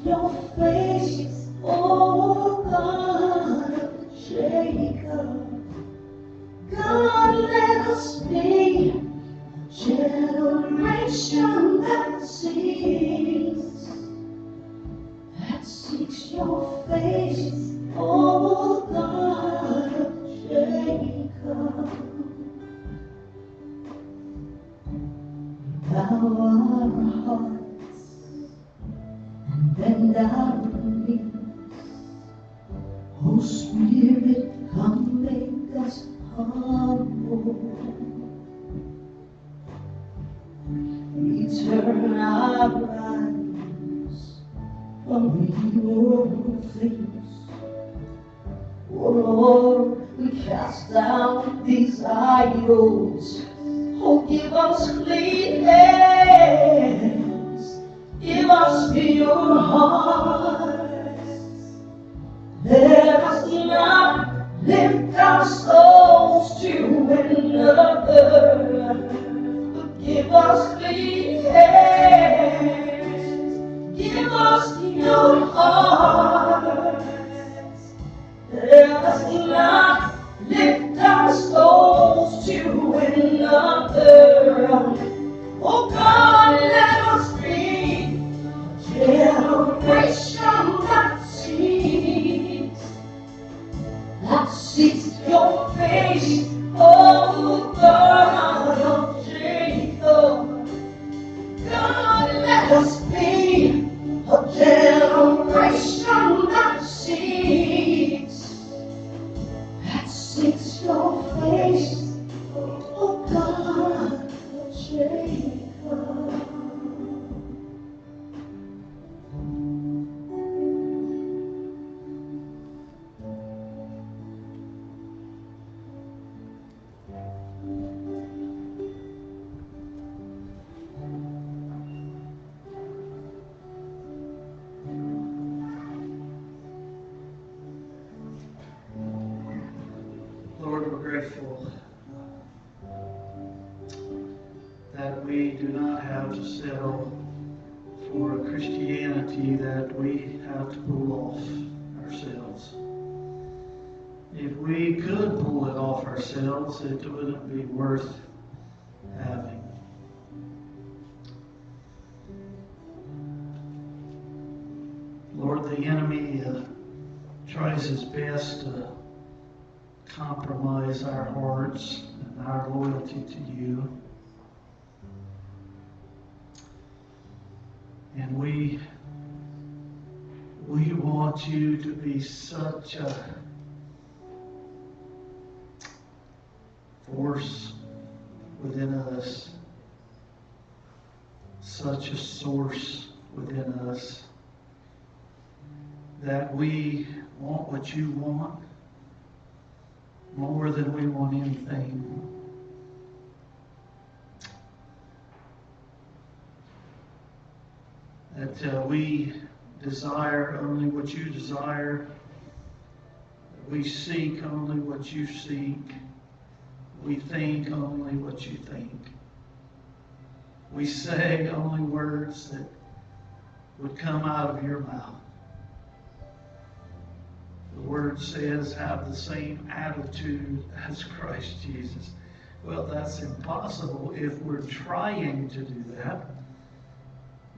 your face, oh God of Jacob. God, let us be a generation that seeks your face, oh God of Jacob. Bow our hearts and bend our knees. Oh Spirit, come make us humble. We turn our eyes from evil things. Oh Lord, we cast down these idols. Oh, give us clean hands, give us pure hearts. Let us not lift our souls to another, but give us clean hands, give us pure hearts. Let us not lift our souls to another. Oh God, let us be a generation that seeks your face, oh God of Jacob. God, let us be a generation that seeks your face, oh God of Jacob. grateful that we do not have to settle for a Christianity that we have to pull off ourselves. If we could pull it off ourselves, it wouldn't be worth having. Lord, the enemy tries his best to compromise our hearts and our loyalty to you. And we want you to be such a force within us, such a source within us, that we want what you want more than we want anything. That we desire only what you desire. That we seek only what you seek. We think only what you think. We say only words that would come out of your mouth. The word says, have the same attitude as Christ Jesus. Well, that's impossible if we're trying to do that.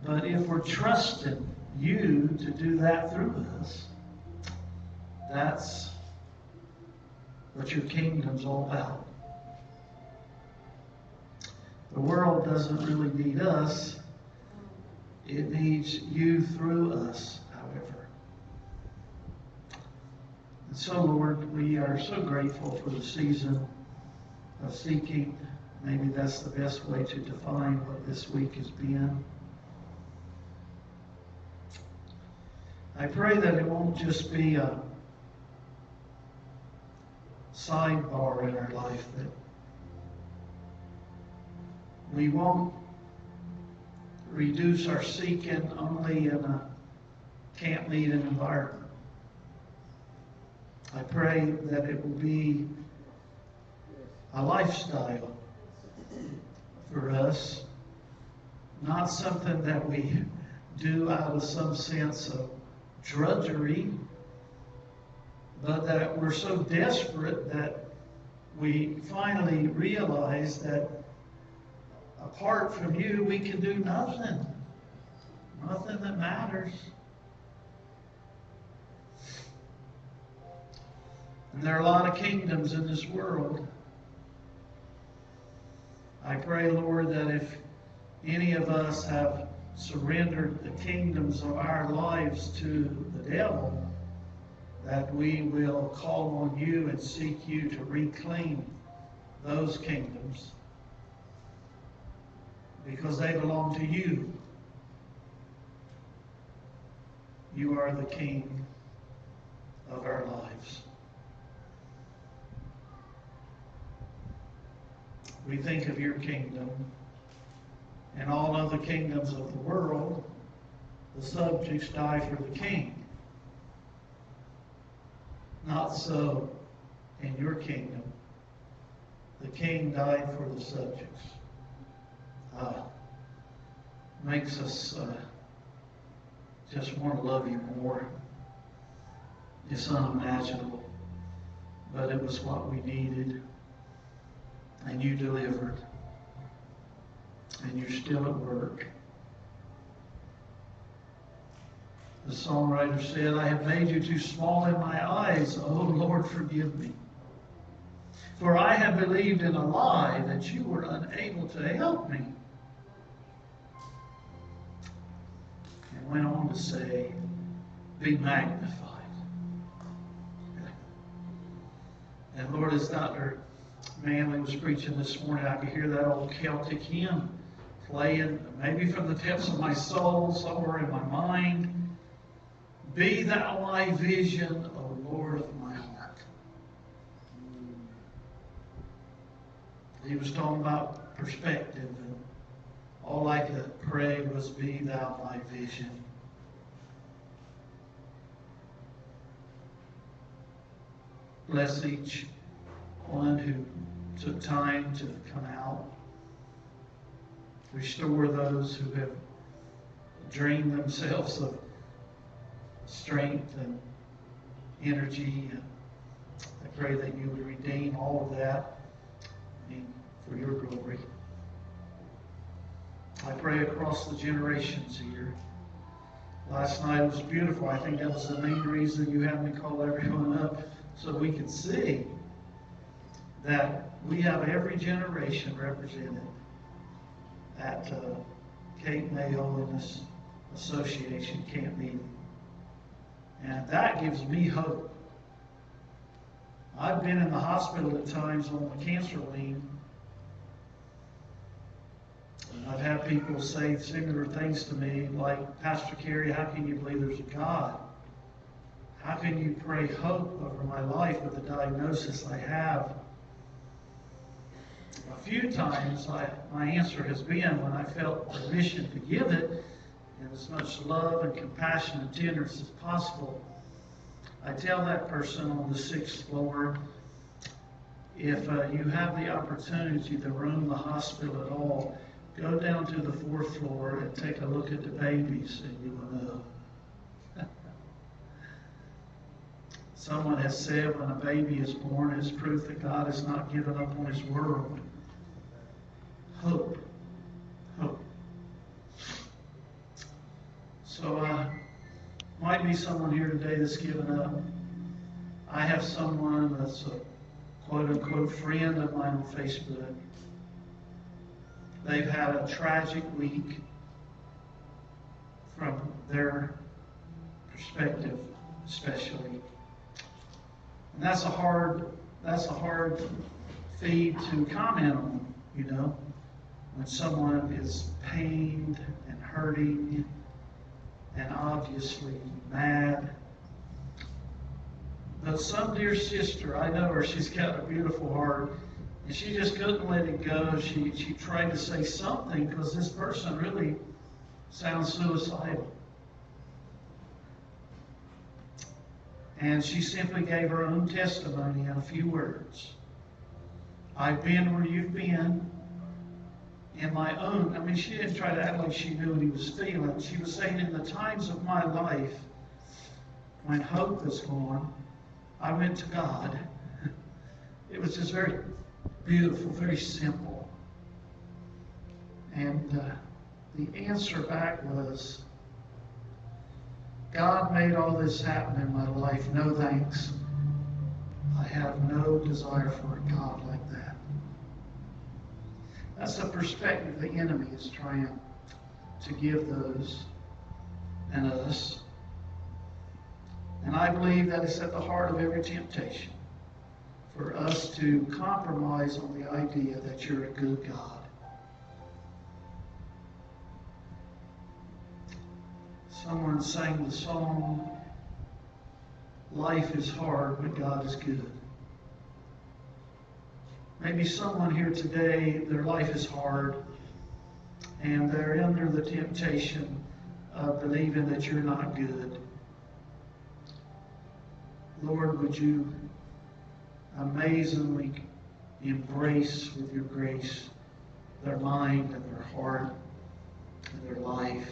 But if we're trusting you to do that through us, that's what your kingdom's all about. The world doesn't really need us. It needs you through us, however. And so, Lord, we are so grateful for the season of seeking. Maybe that's the best way to define what this week has been. I pray that it won't just be a sidebar in our life, that we won't reduce our seeking only in a camp meeting environment. I pray that it will be a lifestyle for us, not something that we do out of some sense of drudgery, but that we're so desperate that we finally realize that apart from you, we can do nothing. Nothing that matters. And there are a lot of kingdoms in this world. I pray, Lord, that if any of us have surrendered the kingdoms of our lives to the devil, that we will call on you and seek you to reclaim those kingdoms, because they belong to you. You are the King of our lives. We think of your kingdom and all other kingdoms of the world. The subjects die for the king. Not so in your kingdom. The king died for the subjects. Makes us just want to love you more. It's unimaginable, but it was what we needed, and you delivered, and you're still at work. The songwriter said, I have made you too small in my eyes. Oh, Lord, forgive me. For I have believed in a lie that you were unable to help me. And went on to say, be magnified. And Lord, as Dr. Manley was preaching this morning, I could hear that old Celtic hymn playing, maybe from the depths of my soul, somewhere in my mind. Be thou my vision, O Lord of my heart. He was talking about perspective, and all I could pray was, be thou my vision. Bless each one who took time to come out. Restore those who have drained themselves of strength and energy. I pray that you would redeem all of that for your glory. I pray across the generations here. Last night was beautiful. I think that was the main reason you had me call everyone up, so we could see that we have every generation represented at Cape May Holiness Association camp meeting. And that gives me hope. I've been in the hospital at times on the cancer wing. And I've had people say similar things to me, like, Pastor Kerry, how can you believe there's a God? How can you pray hope over my life with the diagnosis I have? A few times my answer has been, when I felt permission to give it, in as much love and compassion and tenderness as possible, I tell that person on the 6th floor, if you have the opportunity to roam the hospital at all, go down to the 4th floor and take a look at the babies, and you will know. Someone has said when a baby is born, it's proof that God has not given up on his world. Hope. Hope. So, might be someone here today that's given up. I have someone that's a quote-unquote friend of mine on Facebook. They've had a tragic week from their perspective, especially. And that's a hard feed to comment on, you know, when someone is pained and hurting and obviously mad. But some dear sister, I know her, she's got a beautiful heart, and she just couldn't let it go. She tried to say something because this person really sounds suicidal. And she simply gave her own testimony in a few words. I've been where you've been in my own. I mean, she didn't try to act like she knew what he was feeling. She was saying, in the times of my life when hope was gone, I went to God. It was just very beautiful, very simple. And the answer back was, God made all this happen in my life. No thanks. I have no desire for a God like that. That's the perspective the enemy is trying to give those and us. And I believe that is at the heart of every temptation, for us to compromise on the idea that you're a good God. Someone sang the song, life is hard, but God is good. Maybe someone here today, their life is hard, and they're under the temptation of believing that you're not good. Lord, would you amazingly embrace with your grace their mind and their heart and their life.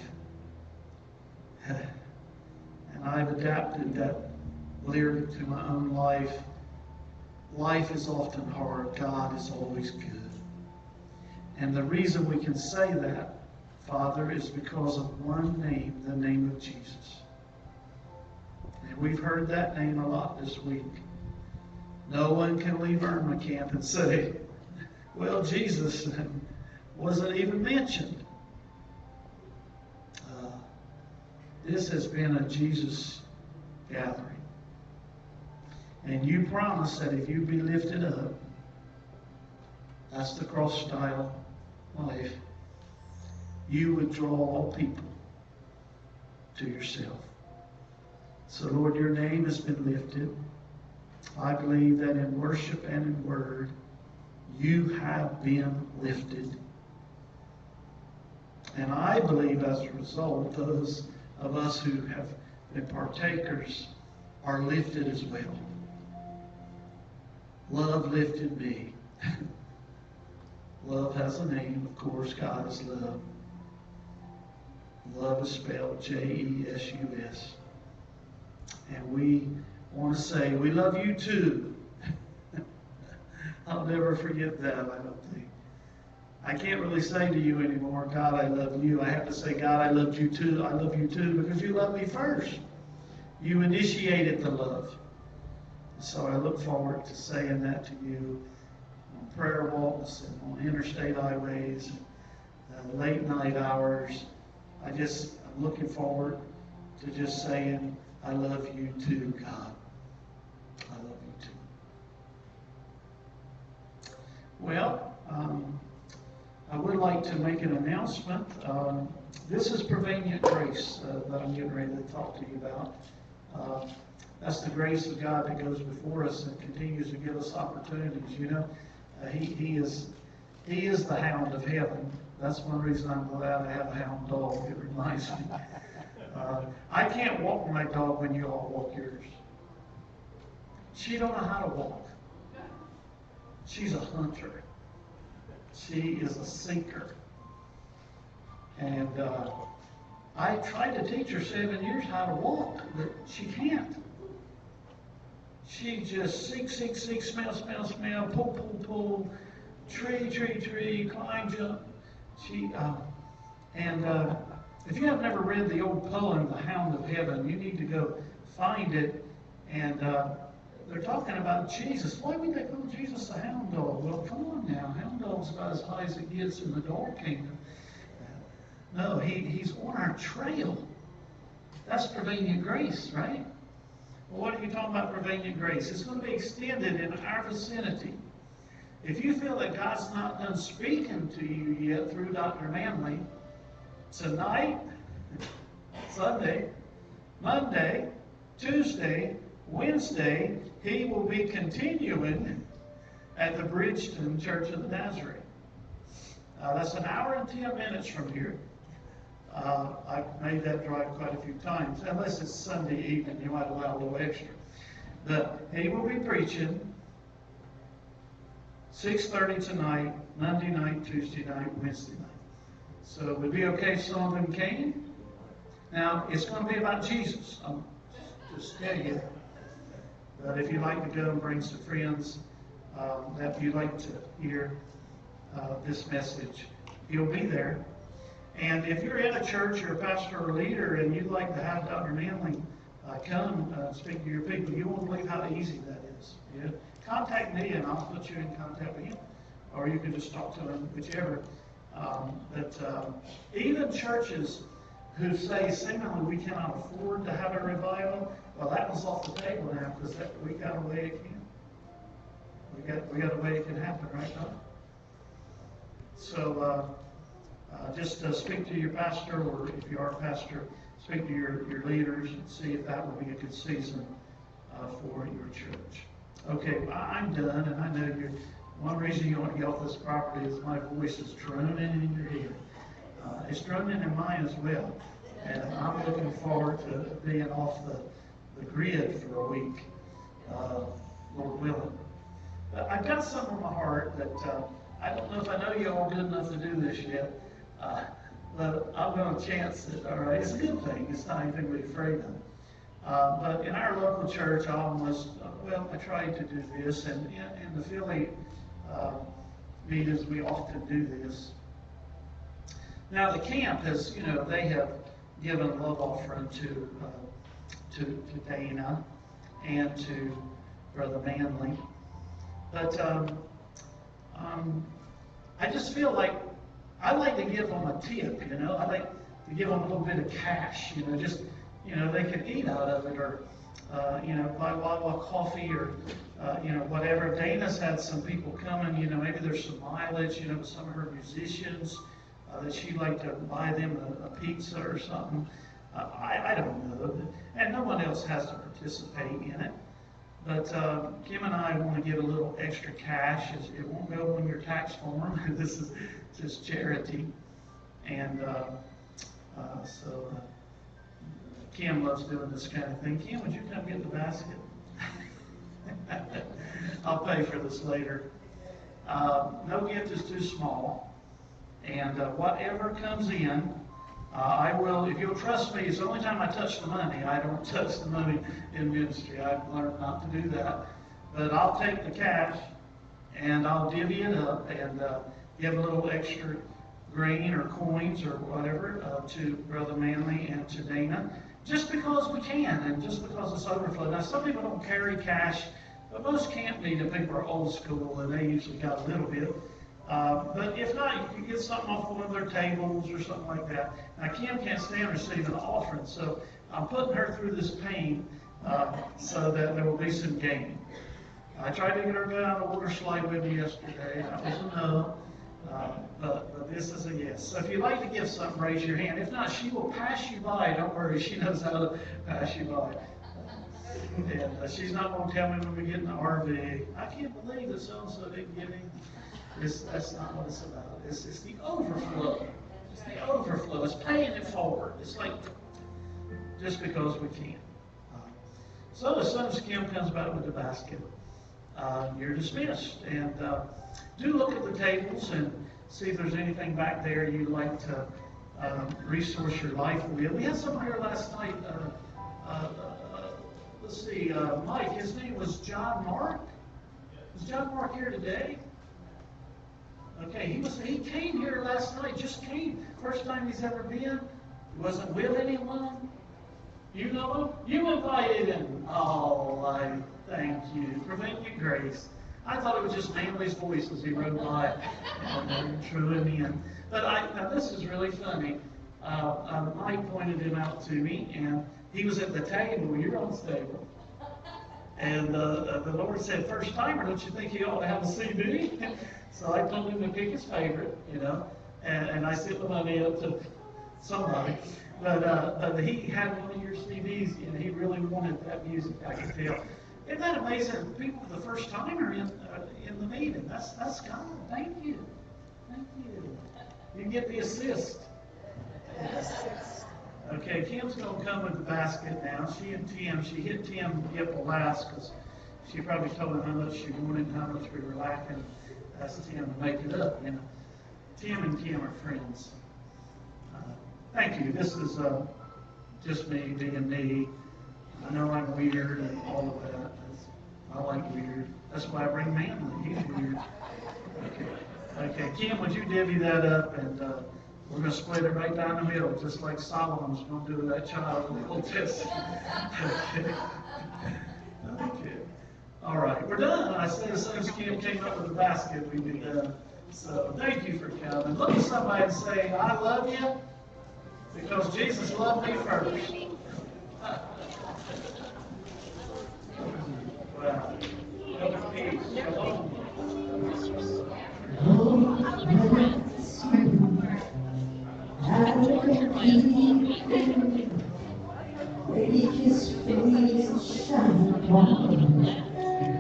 And I've adapted that lyric to my own life. Life is often hard. God is always good. And the reason we can say that, Father, is because of one name, the name of Jesus. And we've heard that name a lot this week. No one can leave Erma camp and say, well, Jesus wasn't even mentioned. This has been a Jesus gathering. And you promise that if you be lifted up, that's the cross-style life, you would draw all people to yourself. So, Lord, your name has been lifted. I believe that in worship and in word, you have been lifted. And I believe as a result, those of us who have been partakers are lifted as well. Love lifted me. Love has a name, of course. God is love. Love is spelled J-E-S-U-S. And we want to say, we love you too. I'll never forget that, I don't think. I can't really say to you anymore, God, I love you. I have to say, God, I love you too. I love you too because you loved me first. You initiated the love. So I look forward to saying that to you on prayer walks and on interstate highways, late night hours. I'm looking forward to just saying, I love you too, God. I love you too. Well, I would like to make an announcement. This is Prevenient Grace that I'm getting ready to talk to you about. That's the grace of God that goes before us and continues to give us opportunities. You know, He is the hound of heaven. That's one reason I'm glad I have a hound dog. It reminds me. I can't walk my dog when you all walk yours. She don't know how to walk. She's a hunter. She is a seeker. And I tried to teach her 7 years how to walk, but she can't. She just seek, smell, pull, tree, climb, jump. If you have never read the old poem, The Hound of Heaven, you need to go find it. And they're talking about Jesus. Why would they call Jesus a hound dog? Well, come on now. Hound dog's about as high as it gets in the dog kingdom. No, he's on our trail. That's prevenient grace, right? Well, what are you talking about prevenient grace? It's going to be extended in our vicinity. If you feel that God's not done speaking to you yet through Dr. Manley, tonight, Sunday, Monday, Tuesday, Wednesday, he will be continuing at the Bridgeton Church of the Nazarene. That's an hour and 10 minutes from here. I've made that drive quite a few times. Unless it's Sunday evening, you might allow a little extra. But he will be preaching 6:30 tonight, Monday night, Tuesday night, Wednesday night. So it would be okay if some of them came. Now, it's going to be about Jesus. I'm just telling you. But if you'd like to go and bring some friends that you'd like to hear this message, he'll be there. And if you're in a church or a pastor or leader and you'd like to have Dr. Manley come speak to your people, you won't believe how easy that is. Yeah? Contact me and I'll put you in contact with him. Or you can just talk to him, whichever. Even churches who say seemingly we cannot afford to have a revival, well, that was off the table now because we got a way it can. We got a way it can happen, right, Doc? So just speak to your pastor, or if you are a pastor, speak to your leaders and see if that would be a good season for your church. Okay, I'm done, and I know one reason you want to get off this property is my voice is droning in your ear. It's droning in mine as well, and I'm looking forward to being off the grid for a week, Lord willing. But I've got something on my heart that I don't know if I know you all good enough to do this yet, but I'm going to chance it, all right? It's a good thing. It's not anything to be afraid of. But in our local church, I tried to do this, and in the Philly meetings, we often do this. Now, the camp has, they have given a love offering to Dana and to Brother Manley. But I just feel like I like to give them a tip, I like to give them a little bit of cash, just, they can eat out of it, or, buy Wawa coffee, or, whatever. Dana's had some people coming, maybe there's some mileage, with some of her musicians, that she'd like to buy them a pizza or something. I don't know. And no one else has to participate in it. But Kim and I want to give a little extra cash. It won't go on your tax form. This is just charity. And so Kim loves doing this kind of thing. Kim, would you come get the basket? I'll pay for this later. No gift is too small. And whatever comes in, I will, if you'll trust me, it's the only time I touch the money. I don't touch the money in ministry. I've learned not to do that. But I'll take the cash and I'll divvy it up and give a little extra grain or coins or whatever to Brother Manley and to Dana, just because we can and just because it's overflow. Now, some people don't carry cash, but most camp meeting people are old school and they usually got a little bit. But if not, you can get something off one of their tables or something like that. Now, Kim can't stand receiving an offering, so I'm putting her through this pain so that there will be some gain. I tried to get her down the water slide with me yesterday. That was a no. But this is a yes. So if you'd like to give something, raise your hand. If not, she will pass you by. Don't worry, she knows how to pass you by. And she's not going to tell me when we get in the RV, I can't believe that so-and-so didn't give me. That's not what it's about. It's the overflow. It's the overflow. It's paying it forward. It's like just because we can. So as soon as Kim comes back with the basket, you're dismissed. And do look at the tables and see if there's anything back there you'd like to resource your life with. We had someone here last night. Let's see, Mike, his name was John Mark. Is John Mark here today? Okay, he came here last night, just came. First time he's ever been. He wasn't with anyone. You know him? You invited him. Oh, I thank you. Prevent your grace. I thought it was just Manley's voice as he rode by and drew him in. But now this is really funny. Mike pointed him out to me, and he was at the table. You're on the table. And the Lord said, first timer, don't you think he ought to have a CD? So I told him to pick his favorite, and I sent the money up to somebody. But he had one of your CDs, and he really wanted that music, I could tell. Isn't that amazing? People for the first time are in the meeting. That's God. Thank you. Thank you. You get the assist. Okay, Kim's going to come with the basket now. She hit Tim Gipple last because she probably told him how much she wanted and how much we were lacking. Asked Tim to make it up. Tim and Kim are friends. Thank you. This is just me being me. I know I'm weird and all of that. I like weird. That's why I bring Manley. He's weird. Okay, Kim, would you divvy that up? And we're going to split it right down the middle, just like Solomon's going to do with that child in the Old Testament. Okay. All right, we're done. I said as soon as Kim came up with the basket, we'd be done. So thank you for coming. Look at somebody and say, I love you because Jesus loved me first. Wow. Peace. Shalom. Make his face shine upon me,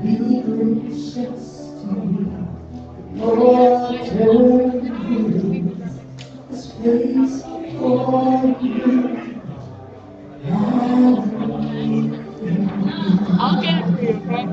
be gracious to me. Lord, turn his face for you. I'll get it for you, okay?